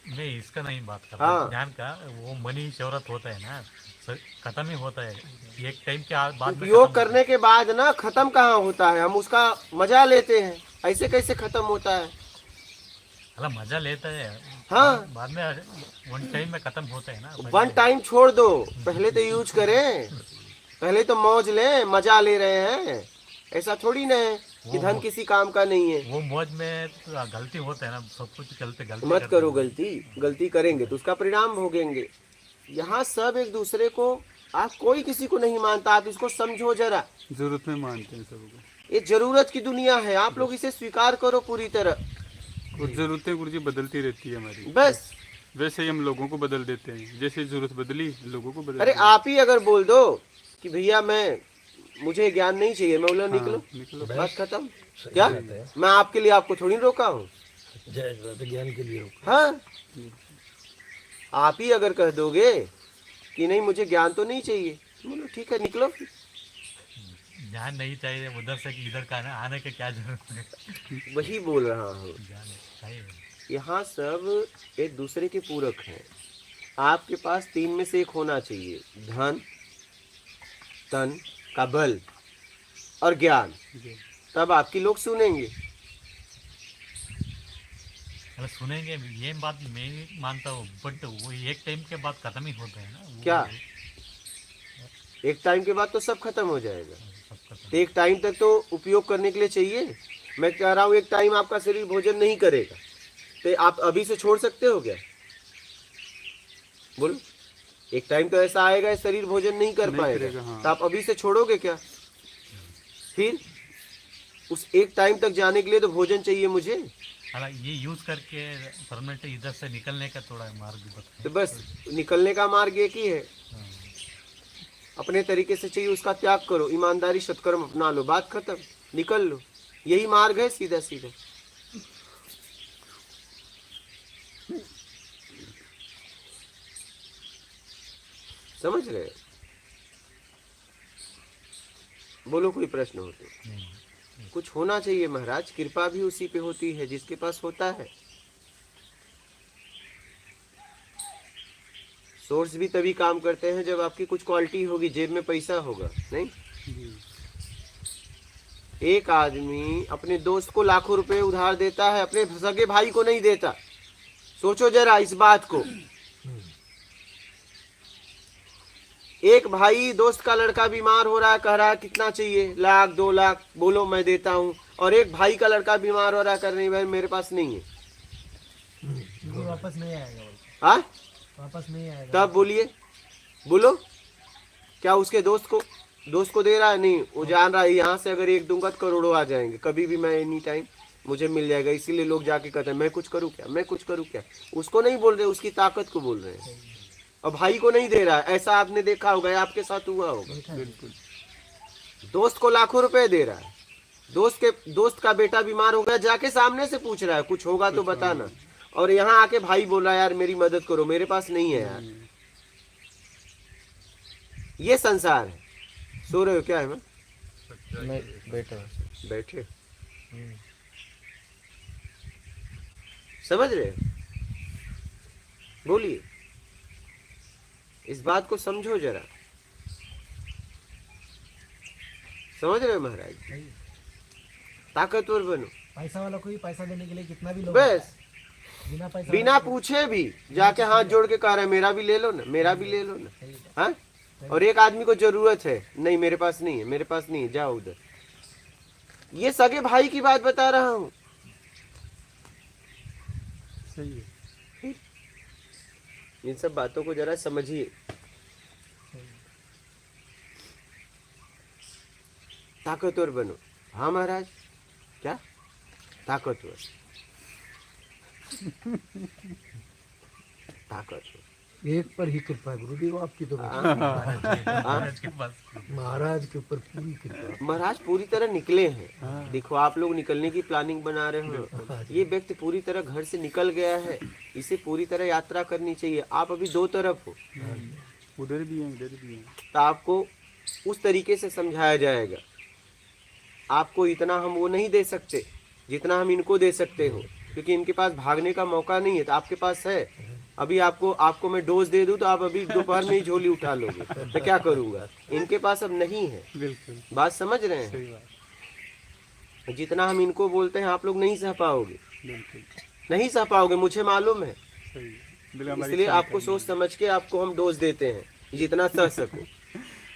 मैं इसका नहीं बात कर हाँ। रहा, ध्यान का वो मनी शोहरत होता है ना, खत्म ही होता है एक टाइम के बाद में। उपयोग खत्म करने के बाद ना खत्म कहाँ होता है, हम उसका मजा लेते हैं, ऐसे कैसे खत्म होता है? अला मजा लेता है, हाँ। बाद में वन टाइम में खत्म होता है ना। वन टाइम छोड़ दो, पहले तो यूज करें, पहले तो मौज लें, मजा ले रहे हैं। ऐसा थोड़ी ना है कि धन किसी काम का नहीं है। वो मौज में तो गलती होता है ना, सब कुछ चलते गलती मत करते करो हैं। गलती, गलती करेंगे तो उसका परिणाम भोगेंगे। यहाँ सब एक दूसरे को, आप कोई किसी को नहीं मानता, आप इसको समझो जरा। जरूरत में मानते हैं सबको, ये जरूरत की दुनिया है, आप लोग इसे स्वीकार करो पूरी तरह। और जरूरतें गुरुजी बदलती रहती है हमारी। बस वैसे ही हम लोगों को बदल देते हैं, जैसे जरूरत बदली लोगों को बदल अरे दिया। आप ही अगर बोल दो कि भैया मुझे ज्ञान नहीं चाहिए, मैं बोला निकलो, निकलो। बस खत्म। क्या मैं आपके लिए आपको थोड़ी रोका हूँ? जय बात है, ज्ञान के लिए हो। हाँ, आप ही अगर कह दोगे कि नहीं मुझे ज्ञान तो नहीं चाहिए, बोलो ठीक है निकलो। ध्यान नहीं चाहिए उधर से कि इधर का आने के क्या जरूरत है। वही बोल रहा हूँ, ध्यान चाहिए। यहाँ सब एक दूसरे के पूरक हैं। आपके पास तीन में से एक होना चाहिए, धन, तन का बल और ज्ञान, तब आपकी लोग सुनेंगे। अरे सुनेंगे, ये बात मैं भी मानता हूँ, बट वो एक टाइम के बाद खत्म ही होता है ना वो। क्या? एक टाइम के बाद तो सब खत्म हो जाएगा। सब खत्म। तो एक टाइम तक तो उपयोग करने के लिए चाहिए। मैं कह रहा हूँ एक टाइम आपका शरीर भोजन नहीं करेगा, तो आप अभी से छोड़ सकते हो क्या? बोलो, एक टाइम तो ऐसा आएगा शरीर भोजन नहीं कर नहीं पाएगा, करेगा, हाँ। तो आप अभी से छोड़ोगे क्या? फिर उस एक टाइम तक जाने के लिए तो भोजन चाहिए मुझे। हालांकि ये यूज करके परमानेंट इधर से निकलने का थोड़ा मार्ग बताएं। तो बस निकलने का मार्ग एक ही है, अपने तरीके से चाहिए उसका त्याग करो, ईमानदारी सत्कर्म अपना लो, बात खत्म, निकल लो। यही मार्ग है सीधा सीधा। समझ रहे? बोलो कोई प्रश्न हो तो। कुछ होना चाहिए महाराज, कृपा भी उसी पे होती है जिसके पास होता है। सोर्स भी तभी काम करते हैं जब आपकी कुछ क्वालिटी होगी, जेब में पैसा होगा। नहीं, एक आदमी अपने दोस्त को लाखों रुपए उधार देता है, अपने सगे भाई को नहीं देता। सोचो जरा इस बात को। एक भाई दोस्त का लड़का बीमार हो रहा है, कह रहा है कितना चाहिए, 1,00,000 2,00,000, बोलो मैं देता हूँ। और एक भाई का लड़का बीमार हो रहा है, कर नहीं भाई मेरे पास नहीं है, वापस नहीं आएगा, हाँ वापस नहीं आएगा। तब बोलिए, बोलो क्या उसके दोस्त को दे रहा है? नहीं, वो जान रहा है यहाँ से अगर एक दूंगा तो करोड़ों आ जाएंगे, कभी भी मैं एनी टाइम मुझे मिल जाएगा। इसीलिए लोग जाके कहते हैं मैं कुछ करूँ क्या, मैं कुछ करूँ क्या। उसको नहीं बोल रहे, उसकी ताकत को बोल रहे हैं। और भाई को नहीं दे रहा है, ऐसा आपने देखा होगा, आपके साथ हुआ होगा। बिल्कुल। दोस्त को लाखों रुपए दे रहा है, दोस्त का बेटा बीमार हो गया, जाके सामने से पूछ रहा है कुछ होगा तो बताना। और यहाँ आके भाई बोला यार मेरी मदद करो, मेरे पास नहीं है यार। ये संसार है। सो रहे हो क्या है? मैं बैठे समझ रहे हो? बोलिए, इस बात को समझो जरा। समझ रहे हो महाराज? ताकतवर बनो। पैसा वाला कोई पैसा देने के लिए कितना भी लोग बस बिना पैसा बिना पूछे भी जाके हाथ जोड़ के कह रहे हैं मेरा भी ले लो ना, मेरा भी ले लो ना। हाँ, और एक आदमी को जरूरत है, नहीं मेरे पास नहीं है, मेरे पास नहीं है, जाओ उधर। ये सगे भाई की बात बता रहा हूँ। सही है। इन सब बातों को जरा समझिए। ताकतवर बनो। हाँ महाराज, क्या ताकतवर? ताकतवर एक पर ही कृपा है गुरुदेव आपकी, तो महाराज के पास महाराज के ऊपर पूरी कृपा। महाराज पूरी तरह निकले हैं। देखो आप लोग निकलने की प्लानिंग बना रहे हो, ये व्यक्ति पूरी तरह घर से निकल गया है, इसे पूरी तरह यात्रा करनी चाहिए। आप अभी दो तरफ हो, उधर भी हैं इधर भी हैं। तो आपको उस तरीके से समझाया जाएगा। आपको इतना हम वो नहीं दे सकते जितना हम इनको दे सकते हो, क्योंकि इनके पास भागने का मौका नहीं है, तो आपके पास है। अभी आपको मैं डोज दे दूं तो आप अभी दोपहर में ही झोली उठा लोगे, तो क्या करूंगा? इनके पास अब नहीं है। बिल्कुल बात समझ रहे हैं? सही बात, जितना हम इनको बोलते हैं आप लोग नहीं सह पाओगे, बिल्कुल नहीं सह पाओगे, मुझे मालूम है। सही। बिल्कुल हमारी इसलिए क्षमता आपको सोच समझ के आपको हम डोज देते हैं, जितना सह सको। नहीं।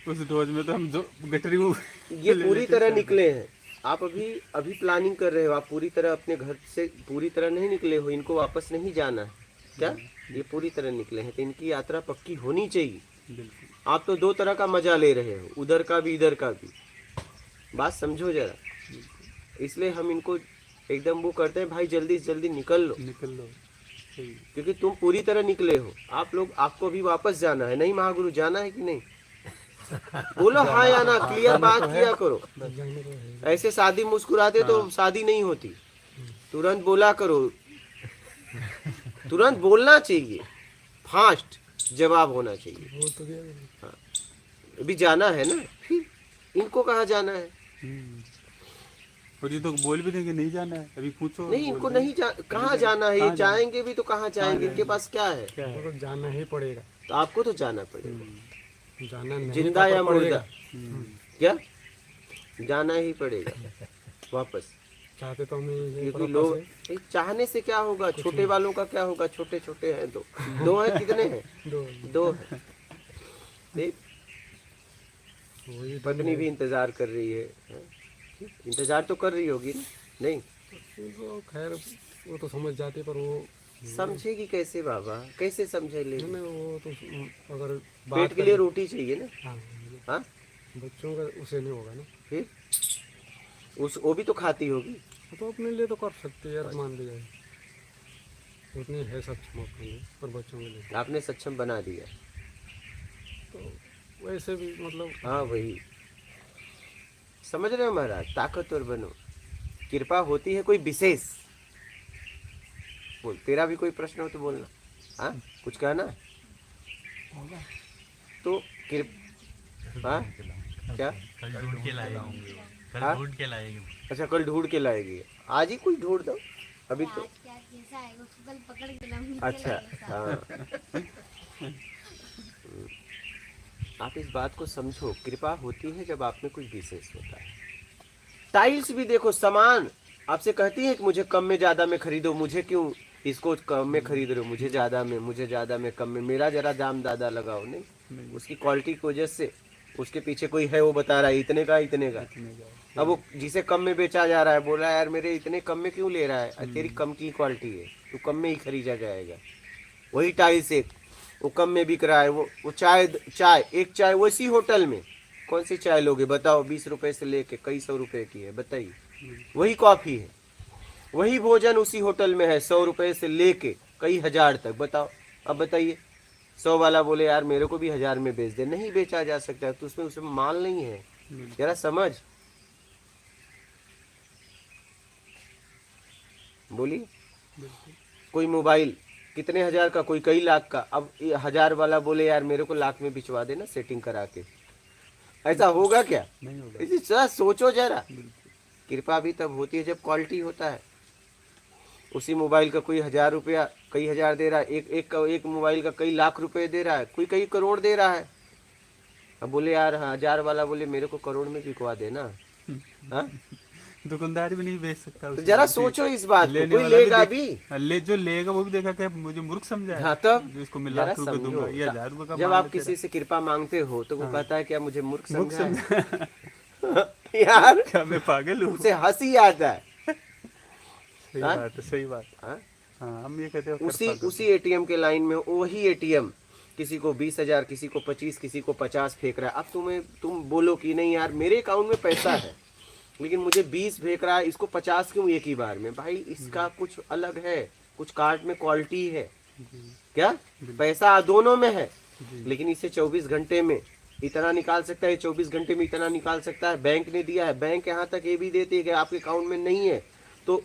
उस डोज में तो हम जो गठरी वो ये पूरी तरह निकले हैं। आप अभी प्लानिंग कर रहे हो, आप पूरी तरह अपने घर से पूरी तरह नहीं निकले हो, इनको वापस नहीं जाना है क्या? ये पूरी तरह निकले हैं, तो इनकी यात्रा पक्की होनी चाहिए। बिल्कुल आप तो दो तरह का मजा ले रहे हो, उधर का भी इधर का भी। बात समझो जरा। इसलिए हम इनको एकदम वो करते हैं, भाई जल्दी से जल्दी निकल लो, निकल लो। सही, क्योंकि तुम पूरी तरह निकले हो। आपको भी वापस जाना है, नहीं महागुरु? जाना है कि नहीं? बोलो हाँ या ना, क्लियर बात किया करो। ऐसे शादी मुस्कुराते तो शादी नहीं होती। तुरंत बोला करो, तुरंत बोलना चाहिए, फास्ट जवाब होना चाहिए। वो तो हाँ, अभी जाना है ना, फिर इनको कहाँ जाना है? और ये तो बोल भी देंगे नहीं जाना है, अभी पूछो। नहीं, इनको नहीं कहाँ जाना है? ये जाएंगे भी तो कहाँ जाएंगे? इनके पास क्या है? तो जाना ही पड़ेगा, तो आपको तो जाना पड़ेगा, जाना नहीं जिंदा या मुर्दा, क्या जाना ही पड़ेगा वापस। चाहते तो हमें क्योंकि लोग चाहने से क्या होगा? छोटे वालों का क्या होगा? छोटे छोटे हैं, दो हैं, कितने हैं? दो हैं। देख, पत्नी भी इंतजार कर रही है, इंतजार तो कर रही होगी ना? नहीं वो खैर वो तो समझ जाते, पर वो समझेगी कैसे बाबा? कैसे समझे ले? नहीं, वो तो अगर पेट के लिए रोटी चाहिए ना। हाँ, हाँ, बच्चों का उसे नहीं होगा ना, फिर वो भी तो खाती होगी। तो अपने लिए तो कर सकते हैं यार, मान लिया उतनी है सक्षम अपने लिए, पर बच्चों के लिए आपने सक्षम बना दिया। तो वैसे भी मतलब हाँ वही समझ रहे हो महाराज? ताकतवर बनो, कृपा होती है कोई विशेष। बोल, तेरा भी कोई प्रश्न हो तो बोलना। हाँ, कुछ कहना है? तो हाँ क्या? कल ढूंढ के लाएंगे, कल हाँ? ढूंढ के लाएंगे। अच्छा, कल ढूंढ के लाएगी? आज ही कुछ ढूंढ दो, अभी तो। क्या कैसा है वो कल पकड़ के लाऊंगी। अच्छा हाँ, आप इस बात को समझो, कृपा होती है जब आप में कुछ विशेष होता है। टाइल्स भी देखो, सामान आपसे कहती है कि मुझे कम में ज्यादा में खरीदो, मुझे क्यों इसको कम में खरीद रहे हो? मुझे ज्यादा में कम में, मेरा जरा दाम ज्यादा लगाओ। नहीं, उसकी क्वालिटी की वजह से उसके पीछे कोई है, वो बता रहा है इतने का इतने का। अब वो जिसे कम में बेचा जा रहा है बोल रहा है यार मेरे इतने कम में क्यों ले रहा है? तेरी कम की क्वालिटी है, तो कम में ही खरीदा जाएगा। वही टाइल्स एक वो कम में बिक रहा है। वो चाय एक चाय वैसी होटल में कौन सी चाय लोगे बताओ? 20 रुपए से लेके कई 100 रुपए की है, बताइए। वही कॉफी है, वही भोजन उसी होटल में है, 100 रुपए से लेके कई हजार तक। बताओ, अब बताइए। 100 वाला बोले यार मेरे को भी 1000 में बेच दे, नहीं बेचा जा सकता, तो उसमें माल नहीं है। जरा समझ, बोलिए। कोई मोबाइल कितने हजार का, कोई कई लाख का। अब 1000 वाला बोले यार मेरे को लाख में बिचवा देना सेटिंग करा के, ऐसा होगा क्या? नहीं होगा। इसी जरा सोचो जरा। कृपा भी तब होती है जब क्वालिटी होता है। उसी मोबाइल का कोई 1000 रुपया कई हजार दे रहा है, एक मोबाइल का कई लाख रुपए दे रहा है, कोई कई करोड़ दे रहा है। अब बोले यार 1000 वाला बोले मेरे को करोड़ में बिकवा देना। हाँ, दुकानदार भी नहीं बेच सकता तो उसे। जरा सोचो इस बात को, लेने कोई वाला लेगा भी भी? जो लेगा वो भी देखा क्या मुझे मूर्ख समझा है? हाँ, तब जो इसको मैं जरा लाख रुपए दूंगा, ये समझो। 1000 रुपए का जब माल आप है किसी से कृपा मांगते हो तो वो कहता है क्या मुझे मूर्ख तेरा। मूर्ख समझा है? समझा यार क्या मैं पागल हूँ? उसे हंसी आता है। सही हाँ? बात है, सही बात। हाँ? हाँ, हम ये कहते हैं उसी एटीएम के लाइन में वही एटीएम किसी को 20,000, किसी को 25, किसी को 50 फेंक रहा है। अब तुम बोलो कि नहीं यार मेरे अकाउंट में पैसा है लेकिन मुझे 20 फेंक रहा है, इसको 50 क्यों एक ही बार में? भाई इसका कुछ अलग है, कुछ कार्ड में क्वालिटी है क्या? पैसा दोनों में है लेकिन इसे 24 घंटे में इतना निकाल सकता है, 24 घंटे में इतना निकाल सकता है। बैंक ने दिया है, बैंक यहाँ तक ये भी देती है कि आपके अकाउंट में नहीं है तो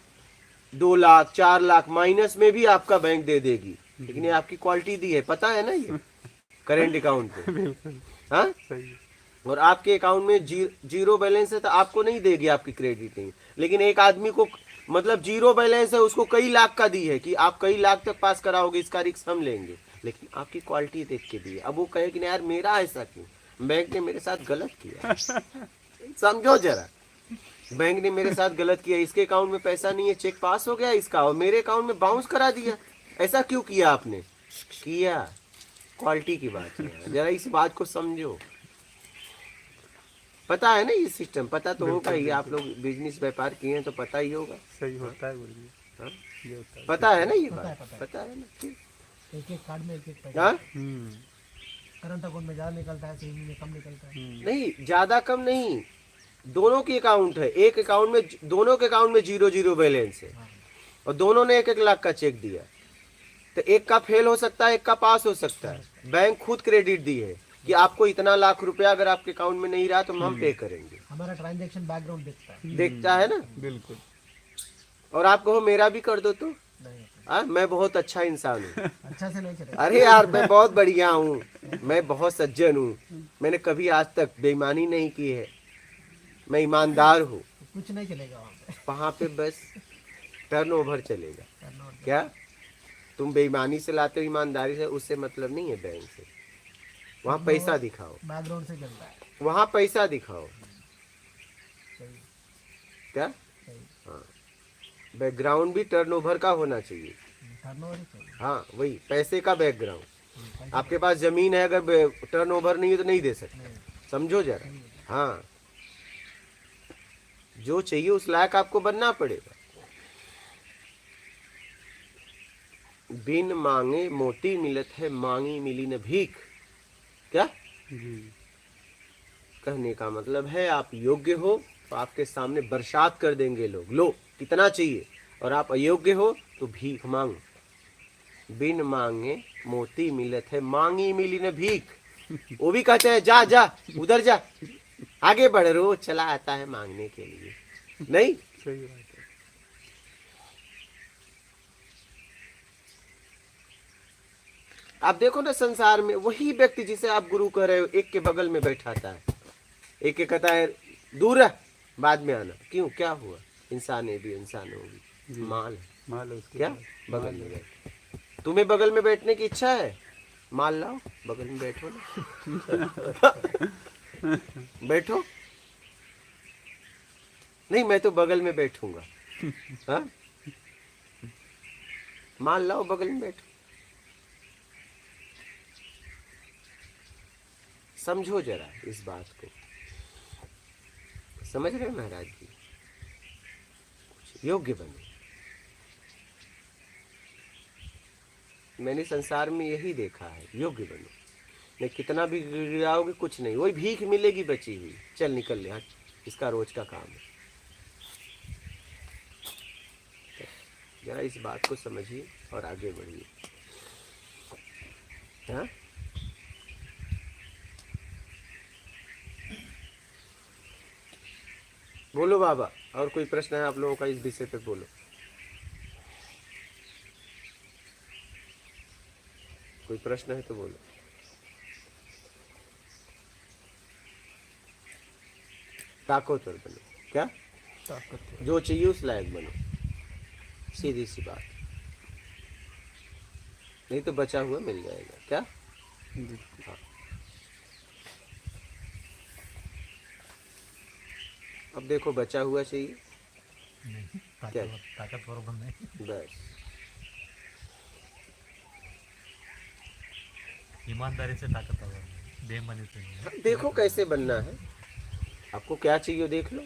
2 लाख 4 लाख माइनस में भी आपका बैंक दे देगी, लेकिन ये आपकी क्वालिटी दी है, पता है ना ये करेंट अकाउंट पे। हाँ सही। और आपके अकाउंट में जीरो बैलेंस है तो आपको नहीं देगी आपकी क्रेडिट नहीं, लेकिन एक आदमी को मतलब जीरो बैलेंस है उसको कई लाख का दी है कि आप कई लाख तक पास कराओगे, इसका रिस्क हम लेंगे, लेकिन आपकी क्वालिटी देख के दी है। अब वो कहे कि नहीं यार मेरा ऐसा क्यों, बैंक ने मेरे साथ गलत किया। समझो जरा, बैंक ने मेरे साथ गलत किया, इसके अकाउंट में पैसा नहीं है, चेक पास हो गया इसका और मेरे अकाउंट में बाउंस करा दिया। ऐसा क्यों किया आपने? किया क्वालिटी की बात है, जरा इस बात को समझो। पता है ना ये सिस्टम, पता तो होगा ही, आप लोग बिजनेस व्यापार किए हैं तो पता ही होगा। सही होता है गुरुजी, हाँ? ये होता है। पता है ना ये बात, पता है। पता है ना फिर? एक एक कार्ड में एक एक पैसा। हाँ? करंट अकाउंट में ज्यादा निकलता है, सेविंग में कम निकलता है। नहीं ज्यादा कम नहीं, दोनों की अकाउंट है, एक अकाउंट में दोनों के अकाउंट में 0 बैलेंस है और दोनों ने 1-1 लाख का चेक दिया, तो एक का फेल हो सकता है, एक का पास हो सकता है। बैंक खुद क्रेडिट दी है कि आपको इतना लाख रुपया अगर आपके अकाउंट में नहीं रहा तो हम पे करेंगे। हमारा ट्रांजैक्शन बैकग्राउंड देखता है ना, बिल्कुल। और आप कहो मेरा भी कर दो तो नहीं, मैं बहुत अच्छा इंसान हूँ। अच्छा से नहीं चलेगा। अरे यार मैं बहुत बढ़िया हूँ, मैं बहुत सज्जन हूँ, मैंने कभी आज तक बेईमानी नहीं की है, मैं ईमानदार हूँ। कुछ नहीं चलेगा वहाँ पे बस टर्नओवर चलेगा। क्या तुम बेईमानी से लाते हो ईमानदारी से, उससे मतलब नहीं है बैंक से। वहाँ पैसा दिखाओ, बैकग्राउंड से चलता है। वहाँ पैसा दिखाओ। क्या? हाँ, बैकग्राउंड भी टर्नओवर का होना चाहिए। टर्नओवर ही चाहिए। हाँ वही पैसे का बैकग्राउंड। आपके पास जमीन है, अगर टर्नओवर नहीं है तो नहीं दे सकते, समझो जरा। हाँ, जो चाहिए उस लायक आपको बनना पड़ेगा। बिन मांगे मोती मिलत है, मांगी मिली न भीख। क्या कहने का मतलब है, आप योग्य हो तो आपके सामने बरसात कर देंगे लोग, लो कितना चाहिए, और आप अयोग्य हो तो भीख मांगो। बिन मांगे मोती मिलत है, मांगी मिली न भीख। वो भी कहते हैं जा जा उधर जा, आगे बढ़, रोज चला आता है मांगने के लिए। नहीं सही बात है। आप देखो ना संसार में वही व्यक्ति जिसे आप गुरु कह रहे हो, एक के बगल में बैठाता है, एक के कहता है दूर है बाद में आना। क्यों, क्या हुआ? इंसान है भी इंसान होगी, माल है, माल उसके क्या पास। बगल में बैठ, तुम्हें बगल में बैठने की इच्छा है, माल लाओ बगल में बैठो ना। बैठो। नहीं मैं तो बगल में बैठूंगा। हाँ, माल लाओ बगल में बैठो। समझो जरा इस बात को, समझ रहे महाराज जी? योग्य बनो। मैंने संसार में यही देखा है, योग्य बनो। नहीं कितना भी गिराओगे कुछ नहीं, वही भीख मिलेगी बची हुई। चल निकल ले, हाँ इसका रोज का काम है। जरा इस बात को समझिए और आगे बढ़िए। हाँ, बोलो बाबा, और कोई प्रश्न है आप लोगों का इस विषय पे? बोलो। कोई प्रश्न है तो बोलो। ताकतवर बनो। क्या? ताकतवर, जो चाहिए उस लायक बनो, सीधी सी बात। नहीं तो बचा हुआ मिल जाएगा। क्या? हाँ। अब देखो बचा हुआ चाहिए, क्या? ताकतवर बनने, बस ईमानदारी से ताकतवर बनने, बेईमानी से नहीं। देखो कैसे बनना है, आपको क्या चाहिए देख लो,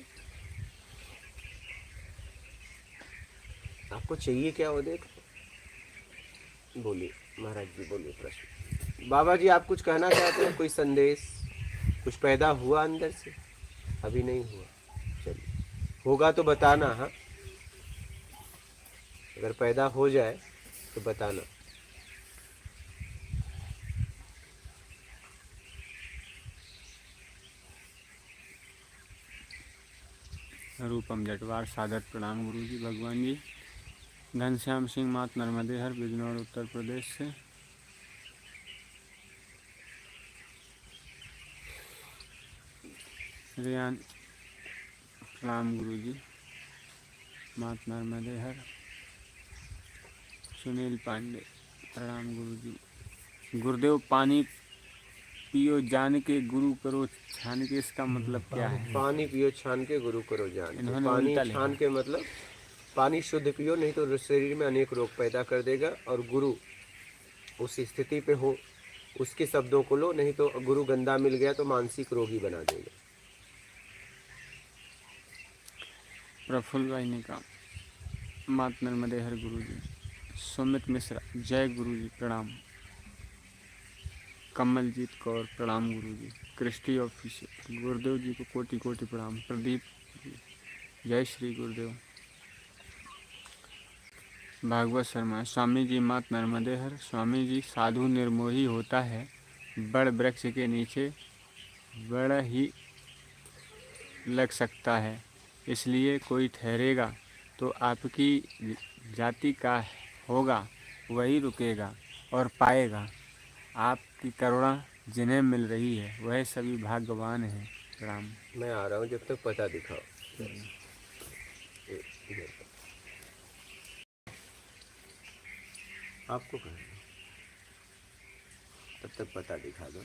आपको चाहिए क्या वो देख लो। बोलिए महाराज जी, बोलिए प्रश्न। बाबा जी आप कुछ कहना चाहते हैं, कोई संदेश कुछ पैदा हुआ अंदर से? अभी नहीं हुआ, चलिए होगा तो बताना। हाँ, अगर पैदा हो जाए तो बताना। रूपम जटवार सादर प्रणाम गुरु जी। भगवान जी घनश्याम सिंह मात नर्मदे हर बिजनौर उत्तर प्रदेश से। रियान प्रणाम गुरु जी। मात नर्मदे हर। सुनील पांडे प्रणाम गुरु जी। गुरुदेव पानी पियो जान के गुरु करो छान के, इसका मतलब क्या है? पानी पियो छान के गुरु करो जान के। इन्होंने पानी उल्टा लिखा। छान के मतलब पानी शुद्ध पियो, नहीं तो शरीर में अनेक रोग पैदा कर देगा। और गुरु उस स्थिति पे हो, उसके शब्दों को लो, नहीं तो गुरु गंदा मिल गया तो मानसिक रोगी बना देगा। प्रफुल्ल भाई ने कहा मात नर्मदे हर गुरु जी। सुमित मिश्रा जय गुरु जी प्रणाम। कमलजीत कौर प्रणाम गुरु जी। क्रिस्टी ऑफिसर गुरुदेव जी को कोटि कोटि प्रणाम। प्रदीप जय श्री गुरुदेव। भागवत शर्मा स्वामी जी मात नर्मदे हर। स्वामी जी साधु निर्मोही होता है, बड़ वृक्ष के नीचे बड़ा ही लग सकता है, इसलिए कोई ठहरेगा तो आपकी जाति का होगा, वही रुकेगा और पाएगा। आपकी करुणा जिन्हें मिल रही है वह सभी भाग्यवान हैं। राम। मैं आ रहा हूँ, जब तक पता दिखाओ। आपको कहना है, तब तक पता दिखा दो।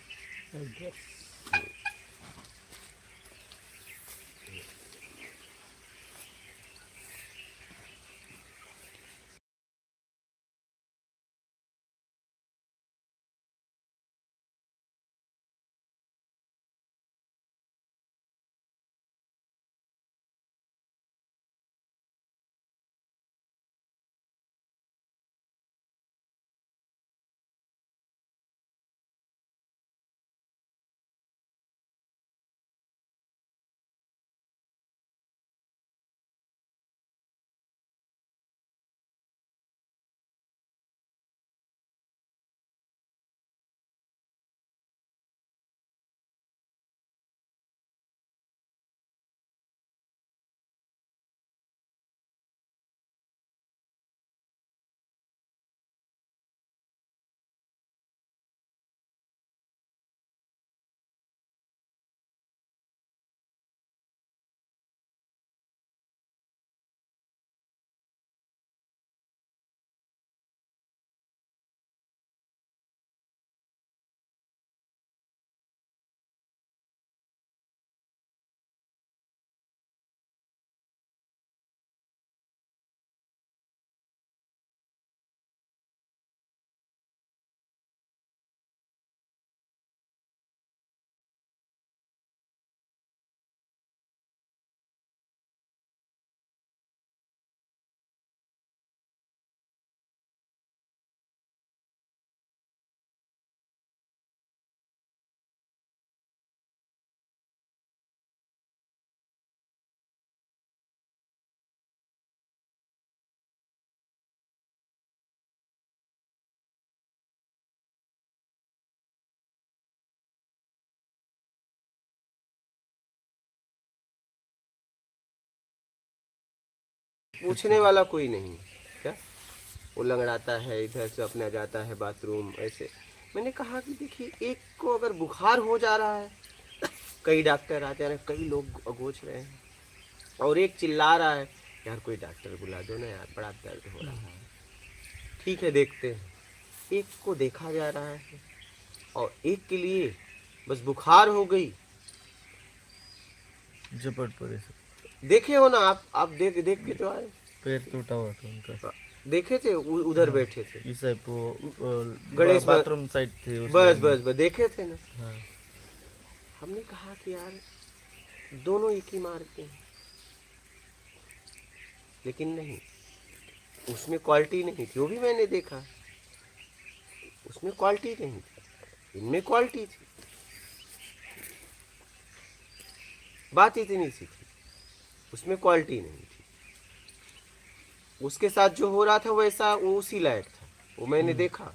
पूछने वाला कोई नहीं क्या? वो लंगड़ाता है, इधर से अपना जाता है बाथरूम ऐसे। मैंने कहा कि देखिए, एक को अगर बुखार हो जा रहा है, कई डॉक्टर आते हैं, कई लोग अगोच रहे हैं, और एक चिल्ला रहा है यार कोई डॉक्टर बुला दो ना यार, बड़ा दर्द हो रहा है। ठीक है, देखते हैं। एक को देखा जा रहा है और एक के लिए बस बुखार हो गई। झपट पड़े से देखे हो ना आप देख के तो आए। पैर टूटा हुआ था उनका। देखे थे, उधर बैठे थे इस साइड वो गणेश बाथरूम साइड थे उस बस लाइन में। बस बस देखे थे ना। हाँ। हमने कहा कि यार दोनों एक ही मारते हैं, लेकिन नहीं, उसमें क्वालिटी नहीं थी। वो भी मैंने देखा, उसमें क्वालिटी नहीं थी, इनमें क्वालिटी थी। बात इतनी सी थी, उसमें क्वालिटी नहीं थी। उसके साथ जो हो रहा था वैसा वो उसी लायक था, वो मैंने देखा।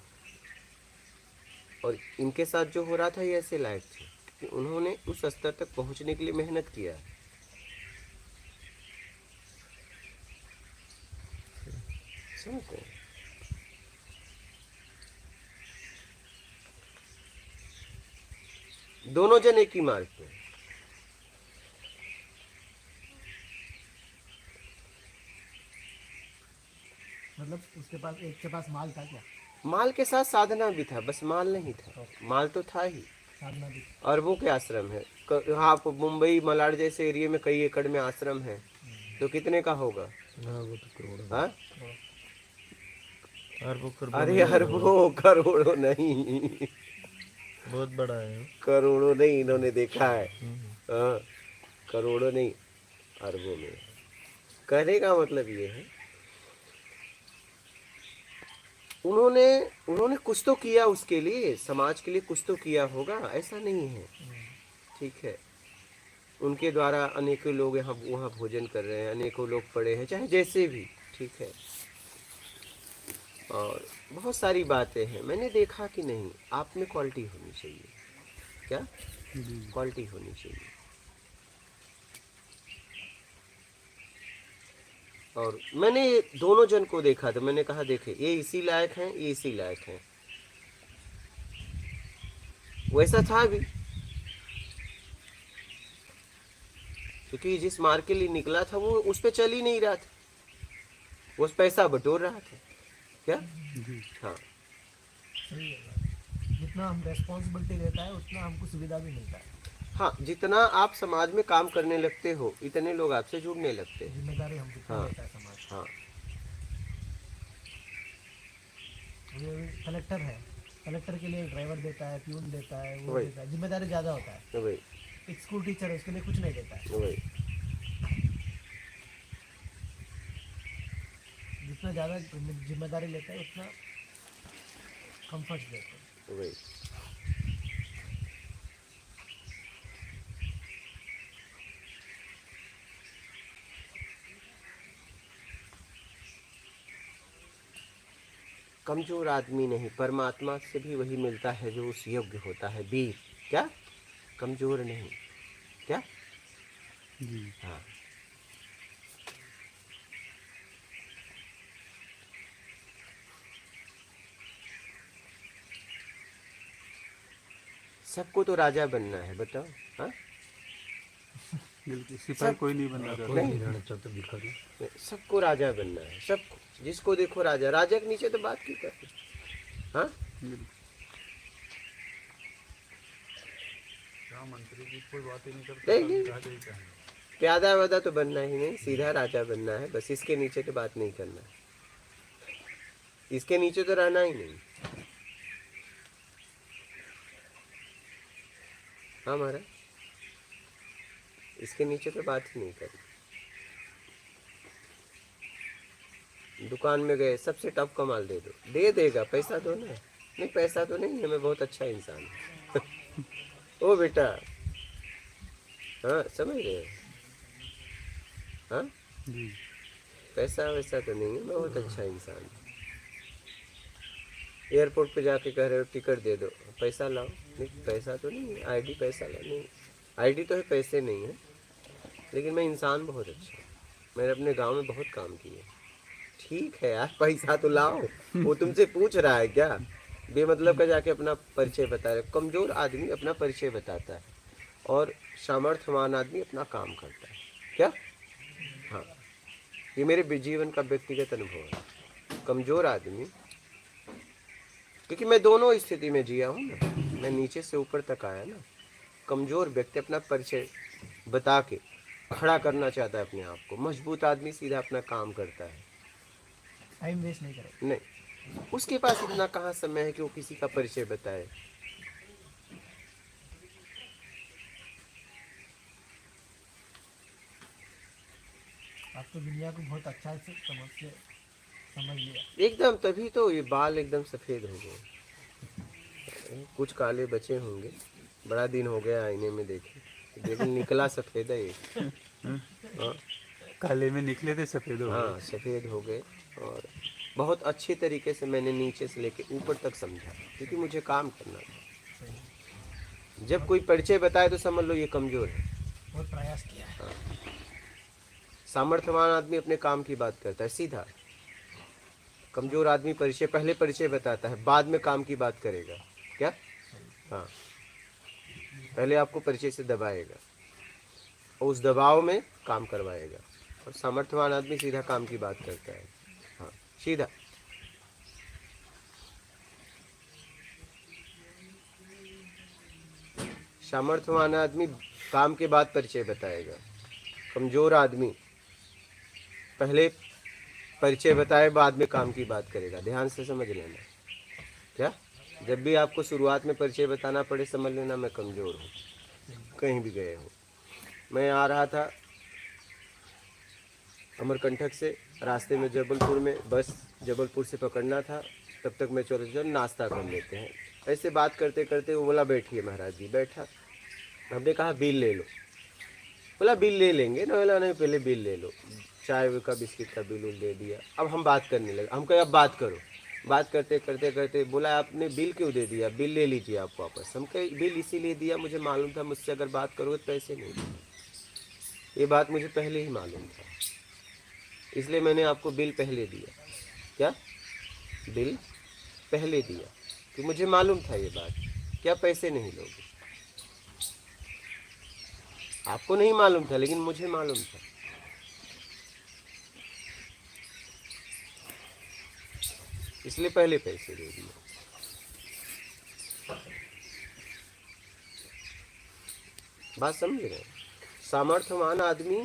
और इनके साथ जो हो रहा था ये ऐसे लायक थे कि उन्होंने उस स्तर तक पहुंचने के लिए मेहनत किया। समझते हैं? दोनों जन एक ही मार्ग पे। मतलब उसके पास, एक के पास माल था क्या? माल के साथ साधना भी था, बस माल नहीं था, माल तो था ही। साधना भी। अरबों के आश्रम है। हाँ, मुंबई मलाड जैसे एरिया में कई एकड़ में आश्रम है, तो कितने का होगा? हाँ वो तो करोड़ों हाँ? अरबों खरबों अरे में होगा। अरबों करोड़ों नहीं, बहुत बड़ा है वो। करोड़ों नहीं, इन्होंने देखा है। हाँ, करोड़ों नहीं, अरबों में। कहने का मतलब ये है, उन्होंने उन्होंने कुछ तो किया, उसके लिए, समाज के लिए कुछ तो किया होगा, ऐसा नहीं है। ठीक है, उनके द्वारा अनेकों लोग यहाँ वहाँ भोजन कर रहे हैं, अनेकों लोग पड़े हैं, चाहे जैसे भी। ठीक है, और बहुत सारी बातें हैं। मैंने देखा कि नहीं, आप में क्वालिटी होनी चाहिए। क्या क्वालिटी होनी चाहिए? और मैंने ये दोनों जन को देखा तो मैंने कहा देखे, ये इसी लायक हैं, ये इसी लायक हैं। वैसा था भी, क्योंकि जिस मार्ग के लिए निकला था वो उस पे चल ही नहीं रहा था, वो पैसा बटोर रहा था। क्या? हाँ, सही है। जितना हम रेस्पॉन्सिबिलिटी लेता है उतना हमको सुविधा भी मिलता है। हाँ, जितना आप समाज में काम करने लगते हो इतने लोग आपसे जुड़ने लगते हैं। जिम्मेदारी हम जितना हाँ। लेता है समाज। हाँ, ये कलेक्टर है, कलेक्टर के लिए ड्राइवर देता है, प्यून देता है, वो वही। देता है, जिम्मेदारी ज़्यादा होता है। तो वही एक स्कूल टीचर है, उसके लिए कुछ नहीं देता है। तो वही जितना ज़्यादा जिम्मेदारी लेता है उतना कंफर्ट देते हैं। तो वही कमजोर आदमी नहीं, परमात्मा से भी वही मिलता है जो उस योग्य होता है, वीर। क्या? कमजोर नहीं। क्या? हाँ, सबको तो राजा बनना है, बताओ। हाँ, बिल्कुल, सिपाही कोई नहीं बनना चाहता। कोई नहीं रहना चाहता भिखारी। सबको राजा बनना है, सबको, जिसको देखो राजा। राजा के नीचे तो बात क्यों करते? हाँ, क्या मंत्री जी कोई बात ही नहीं करते, नहीं, खाली नहीं। राजा ही कहेंगे। प्यादा वादा तो बनना ही नहीं, सीधा राजा बनना है बस। इसके नीचे तो बात नहीं करना है, इसके नीचे तो रहना ही नहीं। हाँ महाराज, इसके नीचे तो बात ही नहीं करनी। दुकान में गए, सबसे टॉप का माल दे दो, दे देगा, पैसा दो ना। नहीं, पैसा तो नहीं है, मैं बहुत अच्छा इंसान हूँ। ओ बेटा, हाँ, समझ रहे हो? हाँ, पैसा वैसा तो नहीं है, मैं बहुत अच्छा इंसान हूँ। एयरपोर्ट पे जाके कह रहे हो टिकट दे दो, पैसा लाओ। नहीं, पैसा तो नहीं है, आईडी पैसा लाओ। नहीं, आईडी तो है, पैसे नहीं है, लेकिन मैं इंसान बहुत अच्छा हूँ। मैंने अपने गांव में बहुत काम किए। ठीक है यार, पैसा तो लाओ। वो तुमसे पूछ रहा है क्या? बेमतलब का जाके अपना परिचय बता रहे। कमजोर आदमी अपना परिचय बताता है और सामर्थ्यवान आदमी अपना काम करता है। क्या? हाँ, ये मेरे जीवन का व्यक्तिगत अनुभव है। कमजोर आदमी, क्योंकि मैं दोनों स्थिति में जिया हूँ ना, मैं नीचे से ऊपर तक आया ना। कमजोर व्यक्ति अपना परिचय बता के खड़ा करना चाहता है अपने आप को। मजबूत आदमी सीधा अपना काम करता है, टाइम वेस्ट नहीं करेगा। नहीं, उसके पास इतना कहाँ समय है कि वो किसी का परिचय बताए। आप तो दुनिया को बहुत अच्छा से समझ लिया। एकदम, तभी तो ये बाल एकदम सफेद हो गए। कुछ काले बचे होंगे, बड़ा दिन हो गया आईने में देखे, लेकिन निकला सफेद है ये। हाँ काले में निकले थे सफ़ेद हो गए। हाँ, सफ़ेद हो गए। और बहुत अच्छी तरीके से मैंने नीचे से लेके ऊपर तक समझा, क्योंकि मुझे काम करना था। जब कोई परिचय बताए तो समझ लो ये कमज़ोर है। बहुत प्रयास किया है। सामर्थ्यवान आदमी अपने काम की बात करता है सीधा। कमज़ोर आदमी पहले परिचय बताता है, बाद में काम की बात करेगा। क्या? हाँ, पहले आपको परिचय से दबाएगा और उस दबाव में काम करवाएगा। और सामर्थ्यवान आदमी सीधा काम की बात करता है। हाँ, सीधा। सामर्थ्यवान आदमी काम के बाद परिचय बताएगा। कमज़ोर आदमी पहले परिचय बताए, बाद में काम की बात करेगा। ध्यान से समझ लेना। क्या? जब भी आपको शुरुआत में परिचय बताना पड़े, समझ लेना मैं कमज़ोर हूँ। कहीं भी गए हो, मैं आ रहा था अमरकंटक से, रास्ते में जबलपुर में बस जबलपुर से पकड़ना था, तब तक मैं चलो नाश्ता कर लेते हैं। ऐसे बात करते करते वो बोला बैठिए महाराज जी। बैठा, हमने कहा बिल ले लो। बोला बिल ले लेंगे ना। बोला नहीं, पहले बिल ले लो। चाय का बिस्किट का बिल दे दिया। अब हम बात करने लगे। हम कहे अब बात करो। बात करते करते करते बोला आपने बिल क्यों दे दिया? बिल ले लीजिए आप वापस। हम कहे बिल इसीलिए दिया, मुझे मालूम था मुझसे अगर बात करोगे तो पैसे नहीं देंगे। ये बात मुझे पहले ही मालूम था, इसलिए मैंने आपको बिल पहले दिया। क्या? बिल पहले दिया कि मुझे मालूम था ये बात, क्या पैसे नहीं लोगे। आपको नहीं मालूम था, लेकिन मुझे मालूम था। इसलिए पहले पैसे दे दिए। बात समझ रहे हैं? सामर्थ्यवान आदमी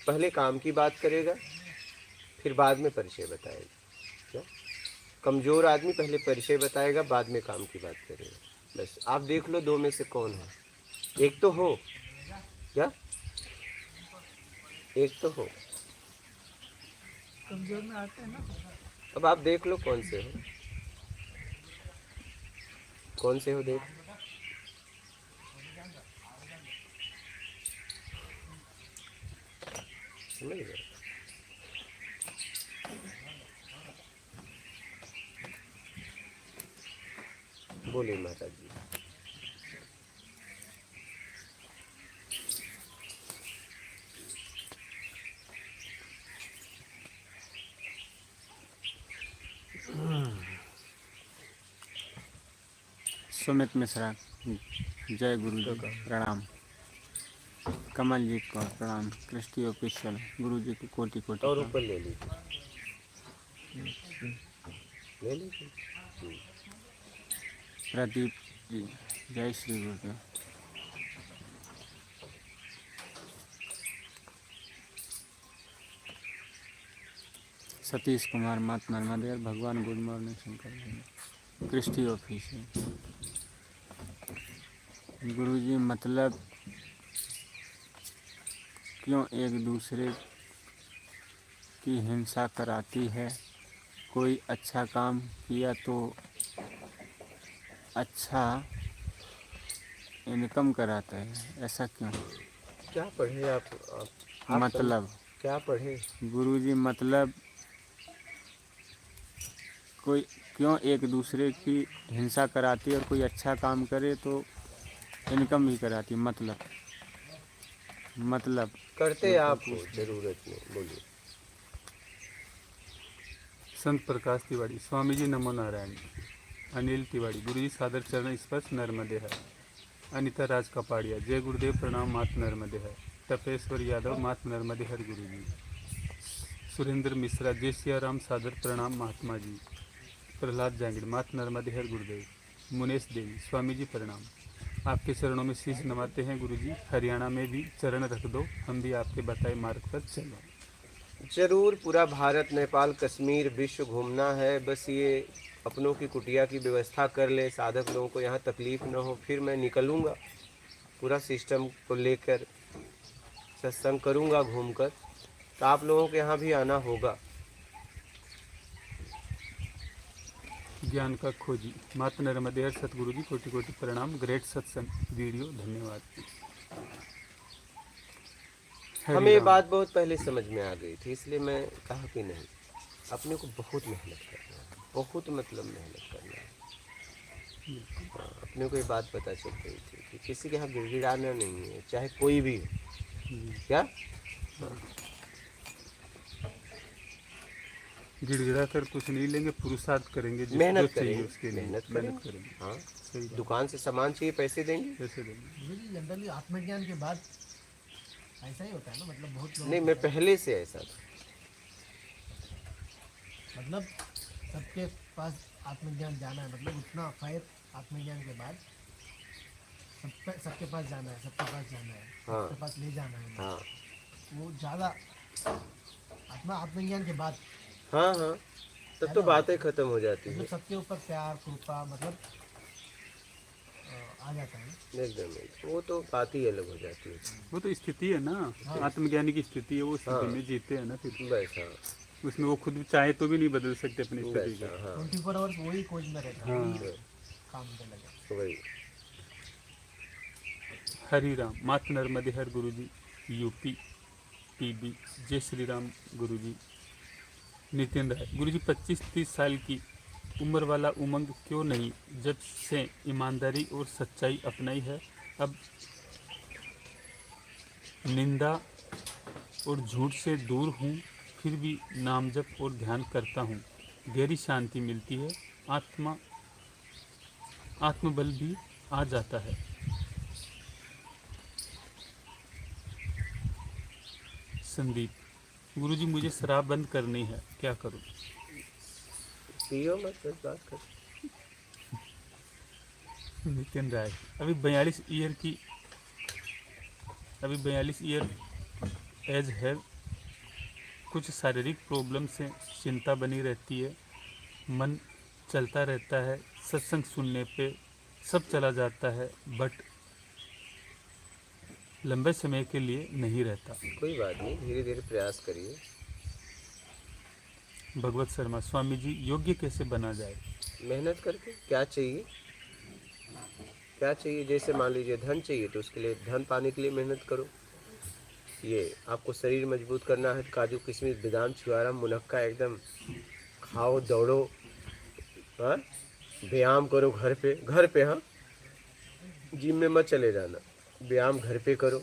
पहले काम की बात करेगा, फिर बाद में परिचय बताएगा। क्या? कमज़ोर आदमी पहले परिचय बताएगा, बाद में काम की बात करेगा। बस आप देख लो, दो में से कौन है? एक तो हो। क्या? एक तो हो। कमजोर में आते हैं ना। अब आप देख लो कौन से हो। कौन से हो देख। समझ गए? बोलिए माता जी। सुमित मिश्रा, जय गुरु जी, प्रणाम। कमलजीत कौर, प्रणाम। क्रिस्टी ऑफिशियल, गुरु जी को कोटि कोटि और प्रणाम। ऊपर ले लीजिए, ले लीजिए। प्रदीप जी, जय श्री गुरुदेव। सतीश कुमार, मात नर्मदेर, भगवान good morning Shankar ji. Christy official. गुरु जी मतलब क्यों एक दूसरे की हिंसा कराती है? कोई अच्छा काम किया तो अच्छा इनकम कराता है, ऐसा क्यों? क्या पढ़े आप मतलब क्या पढ़े? गुरुजी मतलब कोई क्यों एक दूसरे की हिंसा कराती है और कोई अच्छा काम करे तो इनकम भी कराती है। मतलब करते आप हो, जरूरत नहीं। बोलिए। संत प्रकाश तिवारी, स्वामी जी नमो नारायण। अनिल तिवारी, गुरुजी सादर चरण स्पर्श नर्मदे है। अनिता राज कपाड़िया, जय गुरुदेव प्रणाम, मात नर्मदे है। तपेश्वर यादव, मात नर्मदे हर गुरुजी। सुरेंद्र मिश्रा, जय सियाराम, सादर प्रणाम महात्मा जी। प्रहलाद जांगड़, मात नर्मदे हर गुरुदेव। मुनेश देवी, स्वामी जी प्रणाम, आपके चरणों में शीश नवाते हैं गुरुजी। हरियाणा में भी चरण रख दो, हम भी आपके बताए मार्ग पर चलो। जरूर पूरा भारत, नेपाल, कश्मीर, विश्व घूमना है। बस ये अपनों की कुटिया की व्यवस्था कर ले, साधक लोगों को यहाँ तकलीफ न हो, फिर मैं निकलूँगा पूरा सिस्टम को लेकर, सत्संग करूँगा घूमकर। तो आप लोगों के यहाँ भी आना होगा। ज्ञान का खोजी माता नर्मदे हर सतगुरु जी कोटि कोटि प्रणाम। ग्रेट सत्संग वीडियो, धन्यवाद। हमें हरि ये राम। बात बहुत पहले समझ में आ गई थी, इसलिए मैं कहा कि नहीं, अपने को बहुत मेहनत करना है, बहुत मतलब मेहनत करना है। हाँ, अपने को ये बात पता चल गई थी कि किसी के यहाँ गिड़गिड़ाना नहीं है, चाहे कोई भी हो। क्या गिड़गिड़ा कर कुछ नहीं लेंगे, पुरुषार्थ करेंगे, जो मेहनत चाहिए करेंगे, उसके लिए मेहनत मेहनत करेंगे। करेंगे। हाँ, सही बात। दुकान से सामान चाहिए, पैसे देंगे। कैसे देंगे? ये जनरली आत्मज्ञान के बाद ऐसा ही होता है ना, मतलब बहुत लोग नहीं, मैं पहले से ऐसा था। मतलब सबके पास आत्मज्ञान जाना है, मतलब उतना फायर आत्मज्ञान के बाद सबके पास जाना है, सबके पास जाना है, हाँ। सबके पास ले जाना है। हाँ वो ज़्यादा आत्मज्ञान के बाद हाँ हाँ, तब तो बातें खत्म हो जाती मतलब है सबके ऊपर प्यार कृपा मतलब आ जाता है। एकदम। वो तो बात ही अलग हो जाती है। वो तो स्थिति है ना, आत्मज्ञानी की स्थिति है, वो स्थिति हाँ। में जीते हैं ना, फिर बस हाँ, उसमें वो खुद चाहे तो भी नहीं बदल सकते अपनी स्थिति बस को। हाँ, 24 आवर्स वही खोज में रहता है, हाँ। वही काम में लगा। वही। हरि राम। माता नर्मदे हर गुरु जी, यूपी पीबी। जय श्री राम गुरु जी। नितिन राय गुरु जी, 25-30 साल की उम्र वाला उमंग क्यों नहीं, जब से ईमानदारी और सच्चाई अपनाई है, अब निंदा और झूठ से दूर हूँ, फिर भी नाम जप और ध्यान करता हूँ, गहरी शांति मिलती है, आत्मबल भी आ जाता है। संदीप गुरु जी, मुझे शराब बंद करनी है, क्या करूँ? पियो मत, बस बात कर। नितिन राय अभी 42 ईयर एज है, कुछ शारीरिक प्रॉब्लम से चिंता बनी रहती है, मन चलता रहता है, सत्संग सुनने पे सब चला जाता है, बट लंबे समय के लिए नहीं रहता। कोई बात नहीं, धीरे धीरे प्रयास करिए। भगवत शर्मा स्वामी जी, योग्य कैसे बना जाए? मेहनत करके क्या चाहिए, क्या चाहिए? जैसे मान लीजिए धन चाहिए तो उसके लिए, धन पाने के लिए मेहनत करो। ये आपको शरीर मजबूत करना है, काजू किशमिश बादाम छुआरा मुनक्का एकदम खाओ, दौड़ो, हाँ, व्यायाम करो घर पे। हाँ, जिम में मत चले जाना, व्यायाम घर पे करो,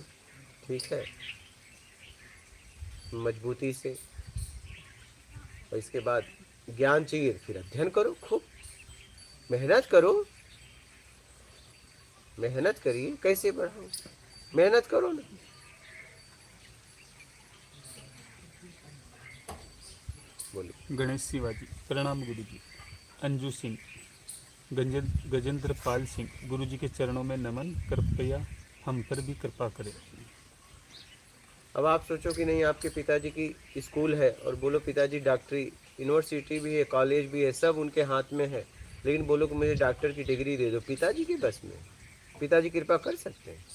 ठीक है, मजबूती से। और इसके बाद ज्ञान चाहिए, फिर अध्ययन करो, खूब मेहनत करो, मेहनत करिए। कैसे बढ़ाओ? मेहनत करो ना। बोलिए। गणेश शिवाजी, प्रणाम गुरु जी। अंजू सिंह, गजेंद्र पाल सिंह, गुरु जी के चरणों में नमन, कृपया हम पर भी कृपा करें। अब आप सोचो कि नहीं, आपके पिताजी की स्कूल है और बोलो पिताजी डॉक्टरी, यूनिवर्सिटी भी है, कॉलेज भी है, सब उनके हाथ में है, लेकिन बोलो कि मुझे डॉक्टर की डिग्री दे दो, पिताजी के बस में? पिताजी कृपा कर सकते हैं?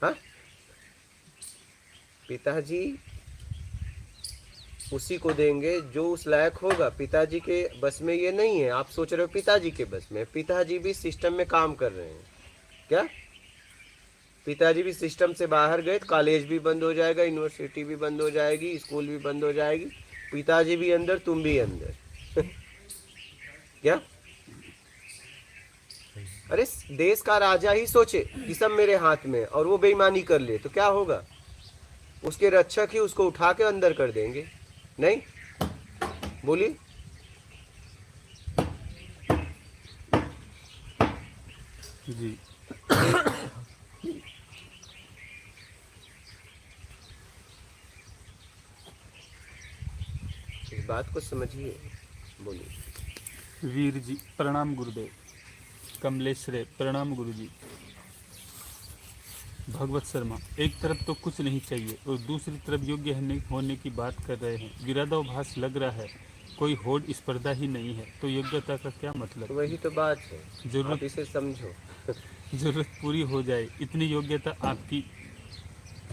हाँ, पिताजी उसी को देंगे जो उस लायक होगा। पिताजी के बस में ये नहीं है। आप सोच रहे हो पिताजी के बस में, पिताजी भी सिस्टम में काम कर रहे हैं। क्या पिताजी भी सिस्टम से बाहर गए तो कॉलेज भी बंद हो जाएगा, यूनिवर्सिटी भी बंद हो जाएगी, स्कूल भी बंद हो जाएगी, पिताजी भी अंदर, तुम भी अंदर। क्या? अरे देश का राजा ही सोचे कि सब मेरे हाथ में, और वो बेईमानी कर ले तो क्या होगा? उसके रक्षक ही उसको उठा के अंदर कर देंगे। नहीं, बोलिए। जी इस बात को समझिए। बोलिए। वीर जी, प्रणाम गुरुदेव। कमलेश रे, प्रणाम गुरु जी। भगवत शर्मा, एक तरफ तो कुछ नहीं चाहिए और दूसरी तरफ योग्य होने की बात कर रहे हैं, विरोधाभास लग रहा है, कोई होड़ स्पर्धा ही नहीं है, तो योग्यता का क्या मतलब? तो वही तो बात है, जरूरत आप इसे समझो। जरूरत पूरी हो जाए इतनी योग्यता आपकी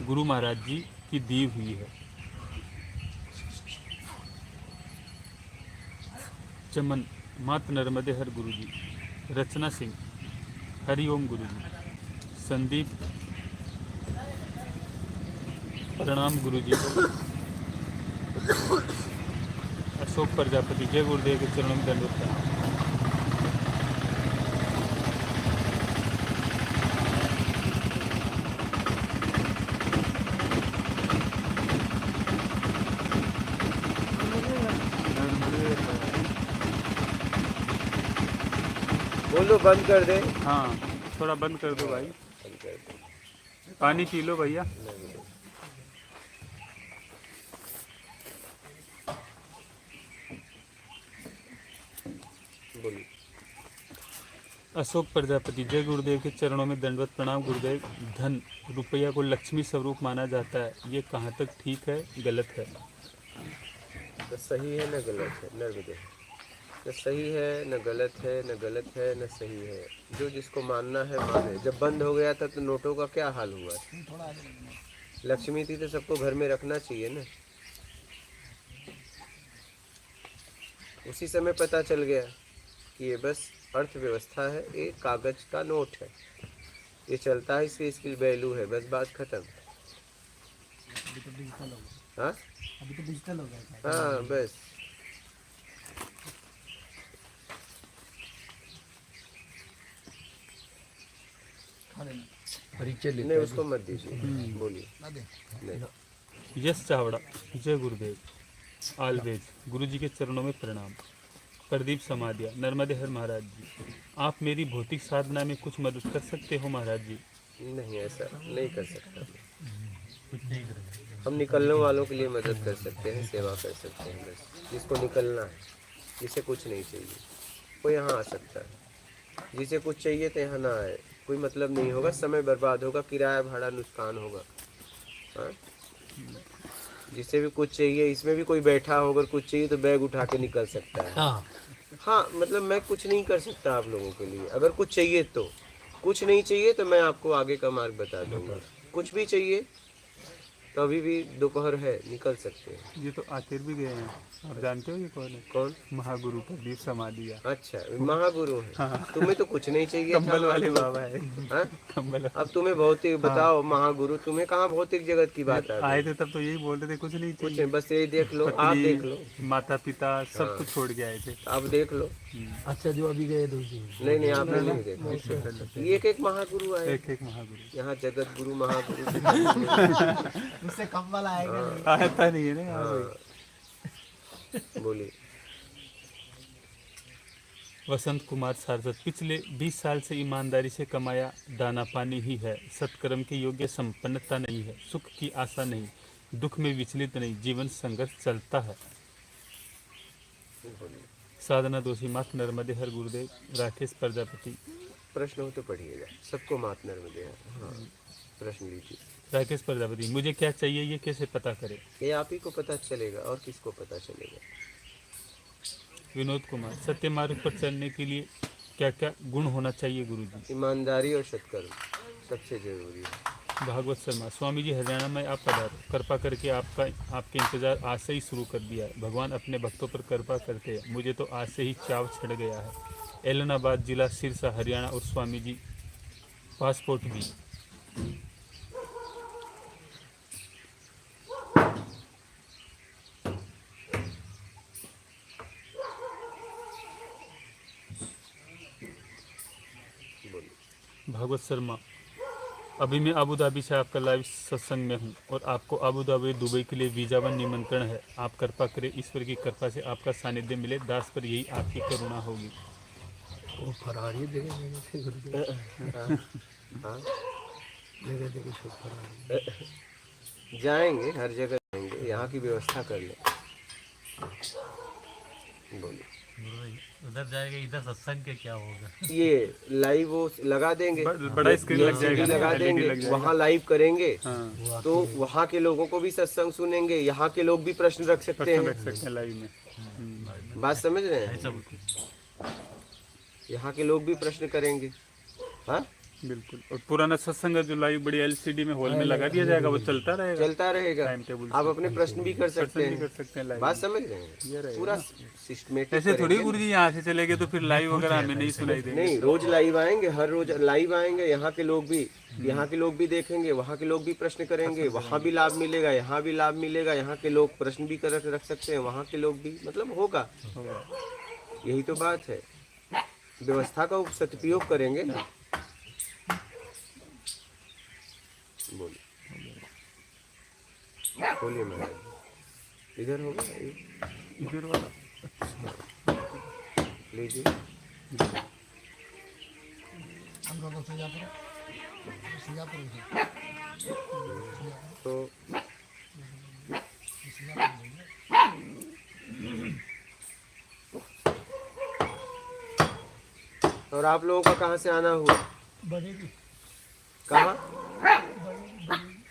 गुरु महाराज जी की दी हुई है। चमन, मात नर्मदे हर गुरुजी। रचना सिंह, हरिओम गुरुजी। संदीप, प्रणाम गुरुजी। अशोक प्रजापति, जय गुरुदेव के चरणों में दंडवत प्रणाम। बोलो बंद कर दे। हाँ, थोड़ा बंद कर दो भाई। बंद कर दे। पानी पी लो भैया। बोलिए। अशोक प्रजापति, जय गुरुदेव के चरणों में दंडवत प्रणाम गुरुदेव। धन रुपया को लक्ष्मी स्वरूप माना जाता है, ये कहाँ तक ठीक है, गलत है? न सही है न गलत है, नर्मदे। न सही है न गलत है, न गलत है न सही है। जो जिसको मानना है माने। जब बंद हो गया था तो नोटों का क्या हाल हुआ? लक्ष्मी थी तो सबको घर में रखना चाहिए ना। उसी समय पता चल गया कि ये बस अर्थव्यवस्था है, एक कागज का नोट है, ये चलता है, इसकी इसकी वैल्यू है, बस बात खत्म। अभी तो डिजिटल हो गया। हाँ अभी तो डिजिटल हो गया था। हाँ बस। परिचय नहीं उसको मत दीजिए, बोलिए। ना दे। नहीं यश चावड़ा, जय गुरुदेव। आलवेज, गुरु जी के चरणों में प्रणाम। प्रदीप समाधिया, नर्मदे हर महाराज जी। आप मेरी भौतिक साधना में कुछ मदद कर सकते हो महाराज जी? नहीं ऐसा नहीं कर सकता। कुछ नहीं करेंगे। हम निकलने वालों के लिए मदद कर सकते हैं, सेवा कर सकते हैं, बस। जिसको निकलना है, जिसे कुछ नहीं चाहिए, वो यहाँ आ सकता है। जिसे कुछ चाहिए तो यहाँ ना आए, कोई मतलब नहीं होगा, समय बर्बाद होगा, किराया भाड़ा नुकसान होगा। हाँ? जिसे भी कुछ चाहिए, इसमें भी कोई बैठा हो, अगर कुछ चाहिए तो बैग उठा के निकल सकता है। हाँ मतलब मैं कुछ नहीं कर सकता आप लोगों के लिए। अगर कुछ चाहिए तो, कुछ नहीं चाहिए तो मैं आपको आगे का मार्ग बता दूंगा। कुछ भी चाहिए तो अभी भी दोपहर है, निकल सकते हैं। ये तो आखिर भी गए हैं, आप जानते हो ये कौन है? कौन? महागुरु प्रदीप समाधिया। अच्छा महागुरु है। हाँ। तुम्हें तो कुछ नहीं चाहिए था। कंबल वाले बाबा है। हाँ? कंबल अब तुम्हें भौतिक बताओ, महागुरु तुम्हें कहाँ भौतिक जगत की बात आ आए गई? थे तब तो यही बोल रहे थे, कुछ नहीं कुछ चाहिए। नहीं, बस यही देख लो, आप पत्नी, देख लो, माता पिता सब कुछ छोड़ के आए थे। आप देख लो। अच्छा जो अभी गए दूसरी नहीं नहीं आपने नहीं देखा। ये एक महागुरु आए एक एक महागुरु यहाँ, जगत गुरु महागुरु। उससे कम वाला आएगा नहीं। आता नहीं है ना यहाँ कोई। हाँ बोलिए। वसंत कुमार सारस्वत, पिछले 20 साल से ईमानदारी से कमाया दाना पानी ही है, सत्कर्म के योग्य संपन्नता नहीं है, सुख की आशा नहीं, दुख में विचलित नहीं, जीवन संघर्ष चलता है। साधना दोषी, मात नर्मदे हर गुरुदेव। राकेश प्रजापति, प्रश्न हो तो पढ़िएगा, सबको मात नर्मदे है। हाँ प्रश्न लीजिए। राकेश प्रजापति, मुझे क्या चाहिए ये कैसे पता करें? ये आप ही को पता चलेगा, और किसको पता चलेगा? विनोद कुमार, सत्य मार्ग पर चलने के लिए क्या क्या गुण होना चाहिए गुरुजी? ईमानदारी और सत्कर्म सबसे जरूरी है। भागवत शर्मा, स्वामी जी हरियाणा में आप पधारो, कृपा करके आपके इंतजार आज से ही शुरू कर दिया है। भगवान अपने भक्तों पर कृपा करते हैं, मुझे तो आज से ही चाव चढ़ गया है। एलनाबाद जिला सिरसा हरियाणा, और स्वामी जी पासपोर्ट भी। भागवत शर्मा, अभी मैं अबू धाबी से आपका लाइव सत्संग में हूँ और आपको अबू धाबी दुबई के लिए वीजा व निमंत्रण है। आप कृपा करें, ईश्वर की कृपा से आपका सानिध्य मिले, दास पर यही आपकी करुणा होगी। वो फरारी जगह जगह से गुरुदेव, हाँ जगह जगह से फरारी। जाएंगे, हर जगह जाएंगे, यहाँ की व्यवस्था कर ले। बोलिए। उधर जाएगा, इधर सत्संग के क्या होगा? ये लाइव वो लगा देंगे, बड़ा स्क्रीन लग जाएगा, लगा LED देंगे, लग जाएगा। वहाँ लाइव करेंगे। हाँ, तो वहाँ के लोगों को भी सत्संग सुनेंगे, यहाँ के लोग भी प्रश्न रख सकते प्रश्न हैं। रख सकते हैं लाइव में। बात समझ रहे हैं? ऐसा यहाँ के लोग भी प्रश्न करेंगे। हाँ बिल्कुल। और पुराना सत्संग जो लाइव बड़ी एलसीडी में हॉल में लगा दिया जाएगा, वो चलता रहेगा, चलता रहेगा। टाइम टेबल आप अपने प्रश्न भी कर सकते भी कर हैं। सकते हैं लाइव। बात समझ रहे हैं? पूरा सिस्टमेटिक ऐसे थोड़ी गुरु जी यहाँ से चले गए तो फिर लाइव वगैरह हमें नहीं सुनाई देंगे। नहीं, रोज लाइव आएंगे, हर रोज लाइव आएंगे। यहाँ के लोग भी देखेंगे, वहाँ के लोग भी प्रश्न करेंगे, वहाँ भी लाभ मिलेगा, यहाँ भी लाभ मिलेगा। यहाँ के लोग प्रश्न भी कर रख सकते हैं, वहाँ के लोग भी, मतलब होगा। यही तो बात है, व्यवस्था का सदुपयोग करेंगे ना। बोलिए महाराज, इधर होगा इधर वाला लीजिए। हम लोग सिंगापुर तो और आप लोगों का कहाँ से आना हुआ? बरेली कहाँ?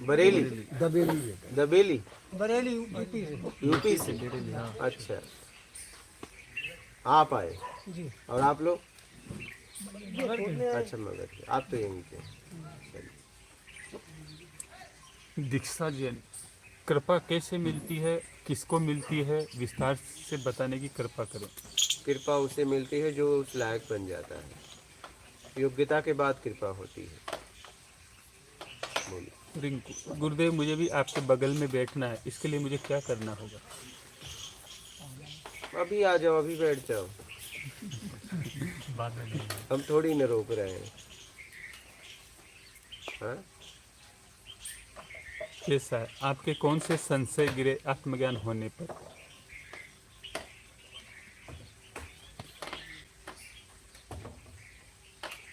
बरेली, दबेली दबेली, बरेली यूपी से। अच्छा, आप आए जी। और आप लोग? अच्छा, मगर आप तो यहीं के। दीक्षा जैन, कृपा कैसे मिलती है, किसको मिलती है, विस्तार से बताने की कृपा करें। कृपा उसे मिलती है जो उस लायक बन जाता है। योग्यता के बाद कृपा होती है। बोलिए। रिंकू, गुरुदेव मुझे भी आपके बगल में बैठना है, इसके लिए मुझे क्या करना होगा? अभी आ जाओ, अभी बैठ जाओ, बाद में नहीं। हम थोड़ी न रोक रहे हैं। हाँ? कैसा है, आपके कौन से संशय गिरे आत्मज्ञान होने पर?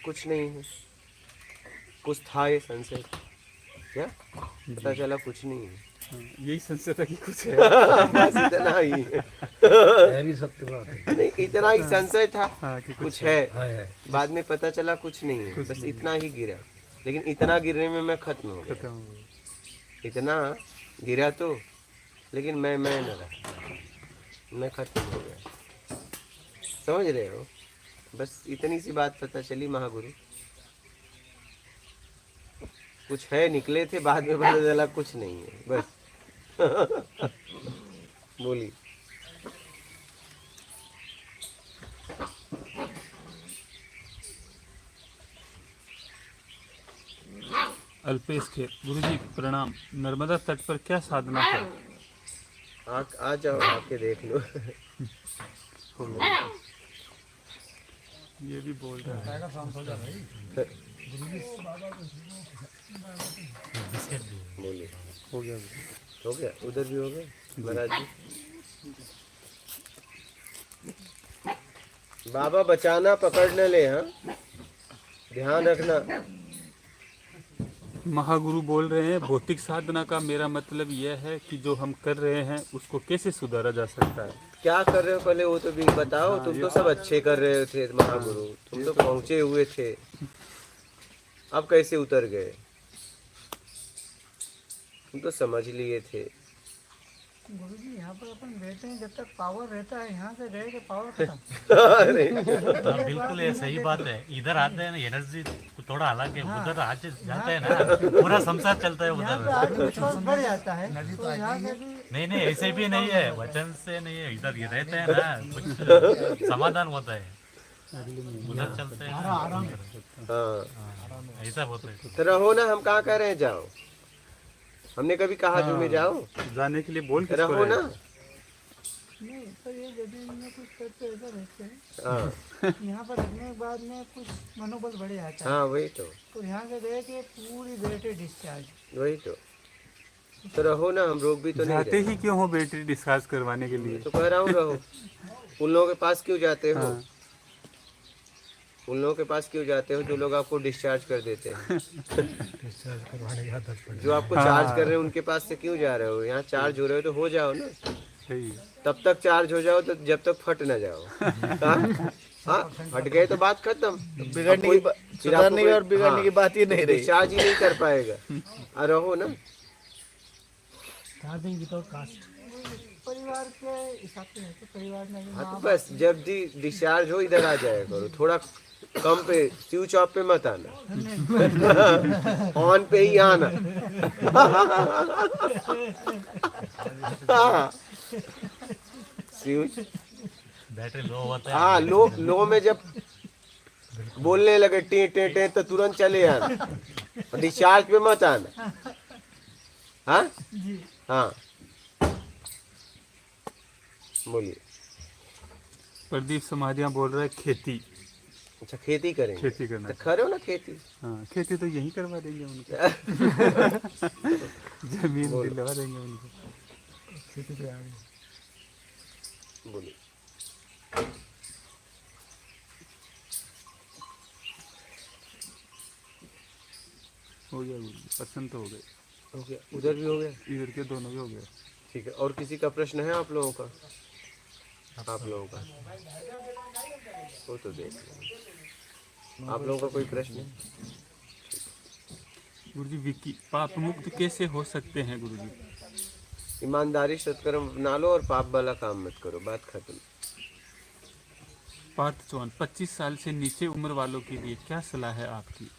कुछ नहीं है, कुछ था ये संशय, क्या पता चला कुछ नहीं है। हाँ, यही संशय था कि कुछ है। बस इतना ही है। है भी सत्य बात है। नहीं, इतना ही संशय था, हाँ, कि कुछ है। है बाद में पता चला कुछ नहीं है, बस इतना ही गिरा। लेकिन इतना गिरने में मैं खत्म हो गया। खत्म हो गया। इतना गिरा तो, लेकिन मैं न रहा, मैं खत्म हो गया। समझ रहे हो? बस इतनी सी बात पता चली महागुरु। कुछ है निकले थे, बाद में पता चला कुछ नहीं है, बस। बोली। अल्पेश के, गुरुजी प्रणाम, नर्मदा तट पर क्या साधना है? आ जाओ, आके देख लो। ये भी बोल रहा है। बोलिए। हो गया। हो गया, उधर भी हो गया महाराज जी। बाबा बचाना, पकड़ न ले। हाँ, ध्यान रखना। महागुरु बोल रहे हैं, भौतिक साधना का मेरा मतलब यह है कि जो हम कर रहे हैं उसको कैसे सुधारा जा सकता है। क्या कर रहे हो पहले वो तो भी बताओ। तुम तो सब अच्छे कर रहे थे महागुरु, तुम तो पहुंचे हुए थे, अब कैसे उतर गए? तुम तो समझ लिए थे। गुरुजी यहाँ पर अपन रहते हैं, जब तक पावर रहता है यहाँ से रह के पावर खत्म। अरे हाँ, बिल्कुल ये सही बात है। इधर आते हैं ना, एनर्जी थोड़ा अलग है, उधर आज जाते हैं ना, पूरा संसार चलता है यहाँ पे उधर। आत्मविश्वास बढ़ जाता है, तो यहाँ से भी नहीं ऐसे भी नहीं है, वचन से नहीं है, इधर ये रहते हैं ना, कुछ समाधान होता है, उधर चलते हैं ना। हाँ, ऐसा होता है। तो रहो ना, हम कहाँ कह रहे हैं जाओ? हमने कभी कहा तुम्हें जाओ? जाने के लिए बोल किसको रहो रहे ना। हैं? नहीं, तो ये यदि में कुछ करते ऐसा रहते हैं, हाँ यहाँ पर रखने के बाद में कुछ मनोबल बढ़ जाता है। हाँ, वही तो, तो यहाँ से रह के पूरी बैटरी डिस्चार्ज। वही तो रहो ना, हम रोक भी तो नहीं जाते रहे। ही क्यों हो बैटरी डिस्चार्ज करवाने के लिए? तो कह रहा हूँ रहो। उन लोगों के पास क्यों जाते हो? हाँ। उन लोगों के पास क्यों जाते हो जो लोग आपको डिस्चार्ज कर देते हैं? जो आपको चार्ज कर रहे हैं उनके पास से क्यों जा रहे हो? यहाँ चार्ज हो रहे हो तो हो जाओ ना, सही है। तब तक चार्ज हो जाओ, तो जब तक फट ना जाओ। हाँ? हाँ, फट गए तो बात खत्म। बिगड़ने की और बिगड़ने की बात ही नहीं रही। डिस्चार्ज ही नहीं कर पाएगा। रहो ना। परिवार के हिसाब से है, तो परिवार में हाँ, तो बस जब डिस्चार्ज हो इधर आ जाया करो, थोड़ा कम पे स्विच ऑफ पे मत आना, ऑन पे ही आना। हाँ, स्विच बैटरी लो होता है। हाँ, लो में जब बोलने लगे टे टे टे तो तुरंत चले आना, रिचार्ज पे मत आना। हाँ हाँ, बोलिए। प्रदीप समाधिया बोल रहा है खेती। अच्छा, खेती करेंगे? खेती करना तो करो ना खेती। हाँ, खेती तो यहीं करवा देंगे उनको। जमीन दिलवा देंगे उनको, खेती पे आ गए। बोलिए। हो गया गुरु जी, पसंद तो हो गए। हो गया, उधर भी हो गया। इधर के दोनों भी हो गए। ठीक है, और किसी का प्रश्न है आप लोगों का? आप लोगों का वो तो देख लेंगे। आप लोगों का कोई प्रश्न है? गुरु जी, विकी पाप मुक्त कैसे हो सकते हैं गुरु जी? ईमानदारी सत्कर्म अपना लो और पाप वाला काम मत करो, बात खत्म। पार्थ चौहान, 25 साल से नीचे उम्र वालों के लिए क्या सलाह है आपकी?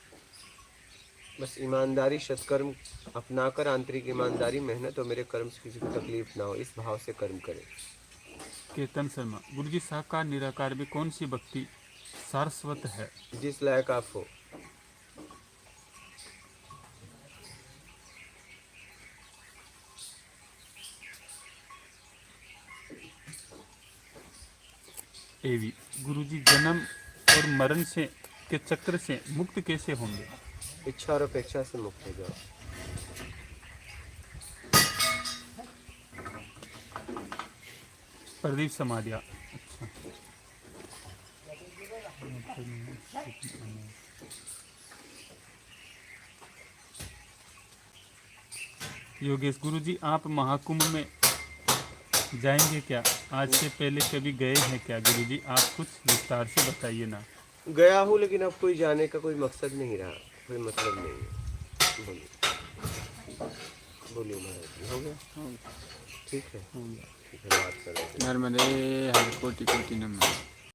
बस ईमानदारी सत्कर्म अपनाकर, आंतरिक ईमानदारी, मेहनत और मेरे कर्म से किसी को तकलीफ ना हो, इस भाव से कर्म करें। केतन शर्मा, गुरु जी साकार निराकार में कौन सी भक्ति सारस्वत है? जिस लायक आप हो। एवी, गुरु जी जन्म और मरण से के चक्र से मुक्त कैसे होंगे? इच्छा और अपेक्षा से मुक्त हो जाओ। प्रदीप समाधिया, अच्छा। योगेश, गुरु जी आप महाकुंभ में जाएंगे क्या? आज से पहले कभी गए हैं क्या? गुरु जी आप कुछ विस्तार से बताइए ना। गया हूँ, लेकिन अब कोई जाने का कोई मकसद नहीं रहा, कोई मतलब नहीं है। बोलिए बोलिए महाराज जी, हो गया? ठीक है, ठीक है, बात करें। नर्मदे हर कोटि कोटि नमः।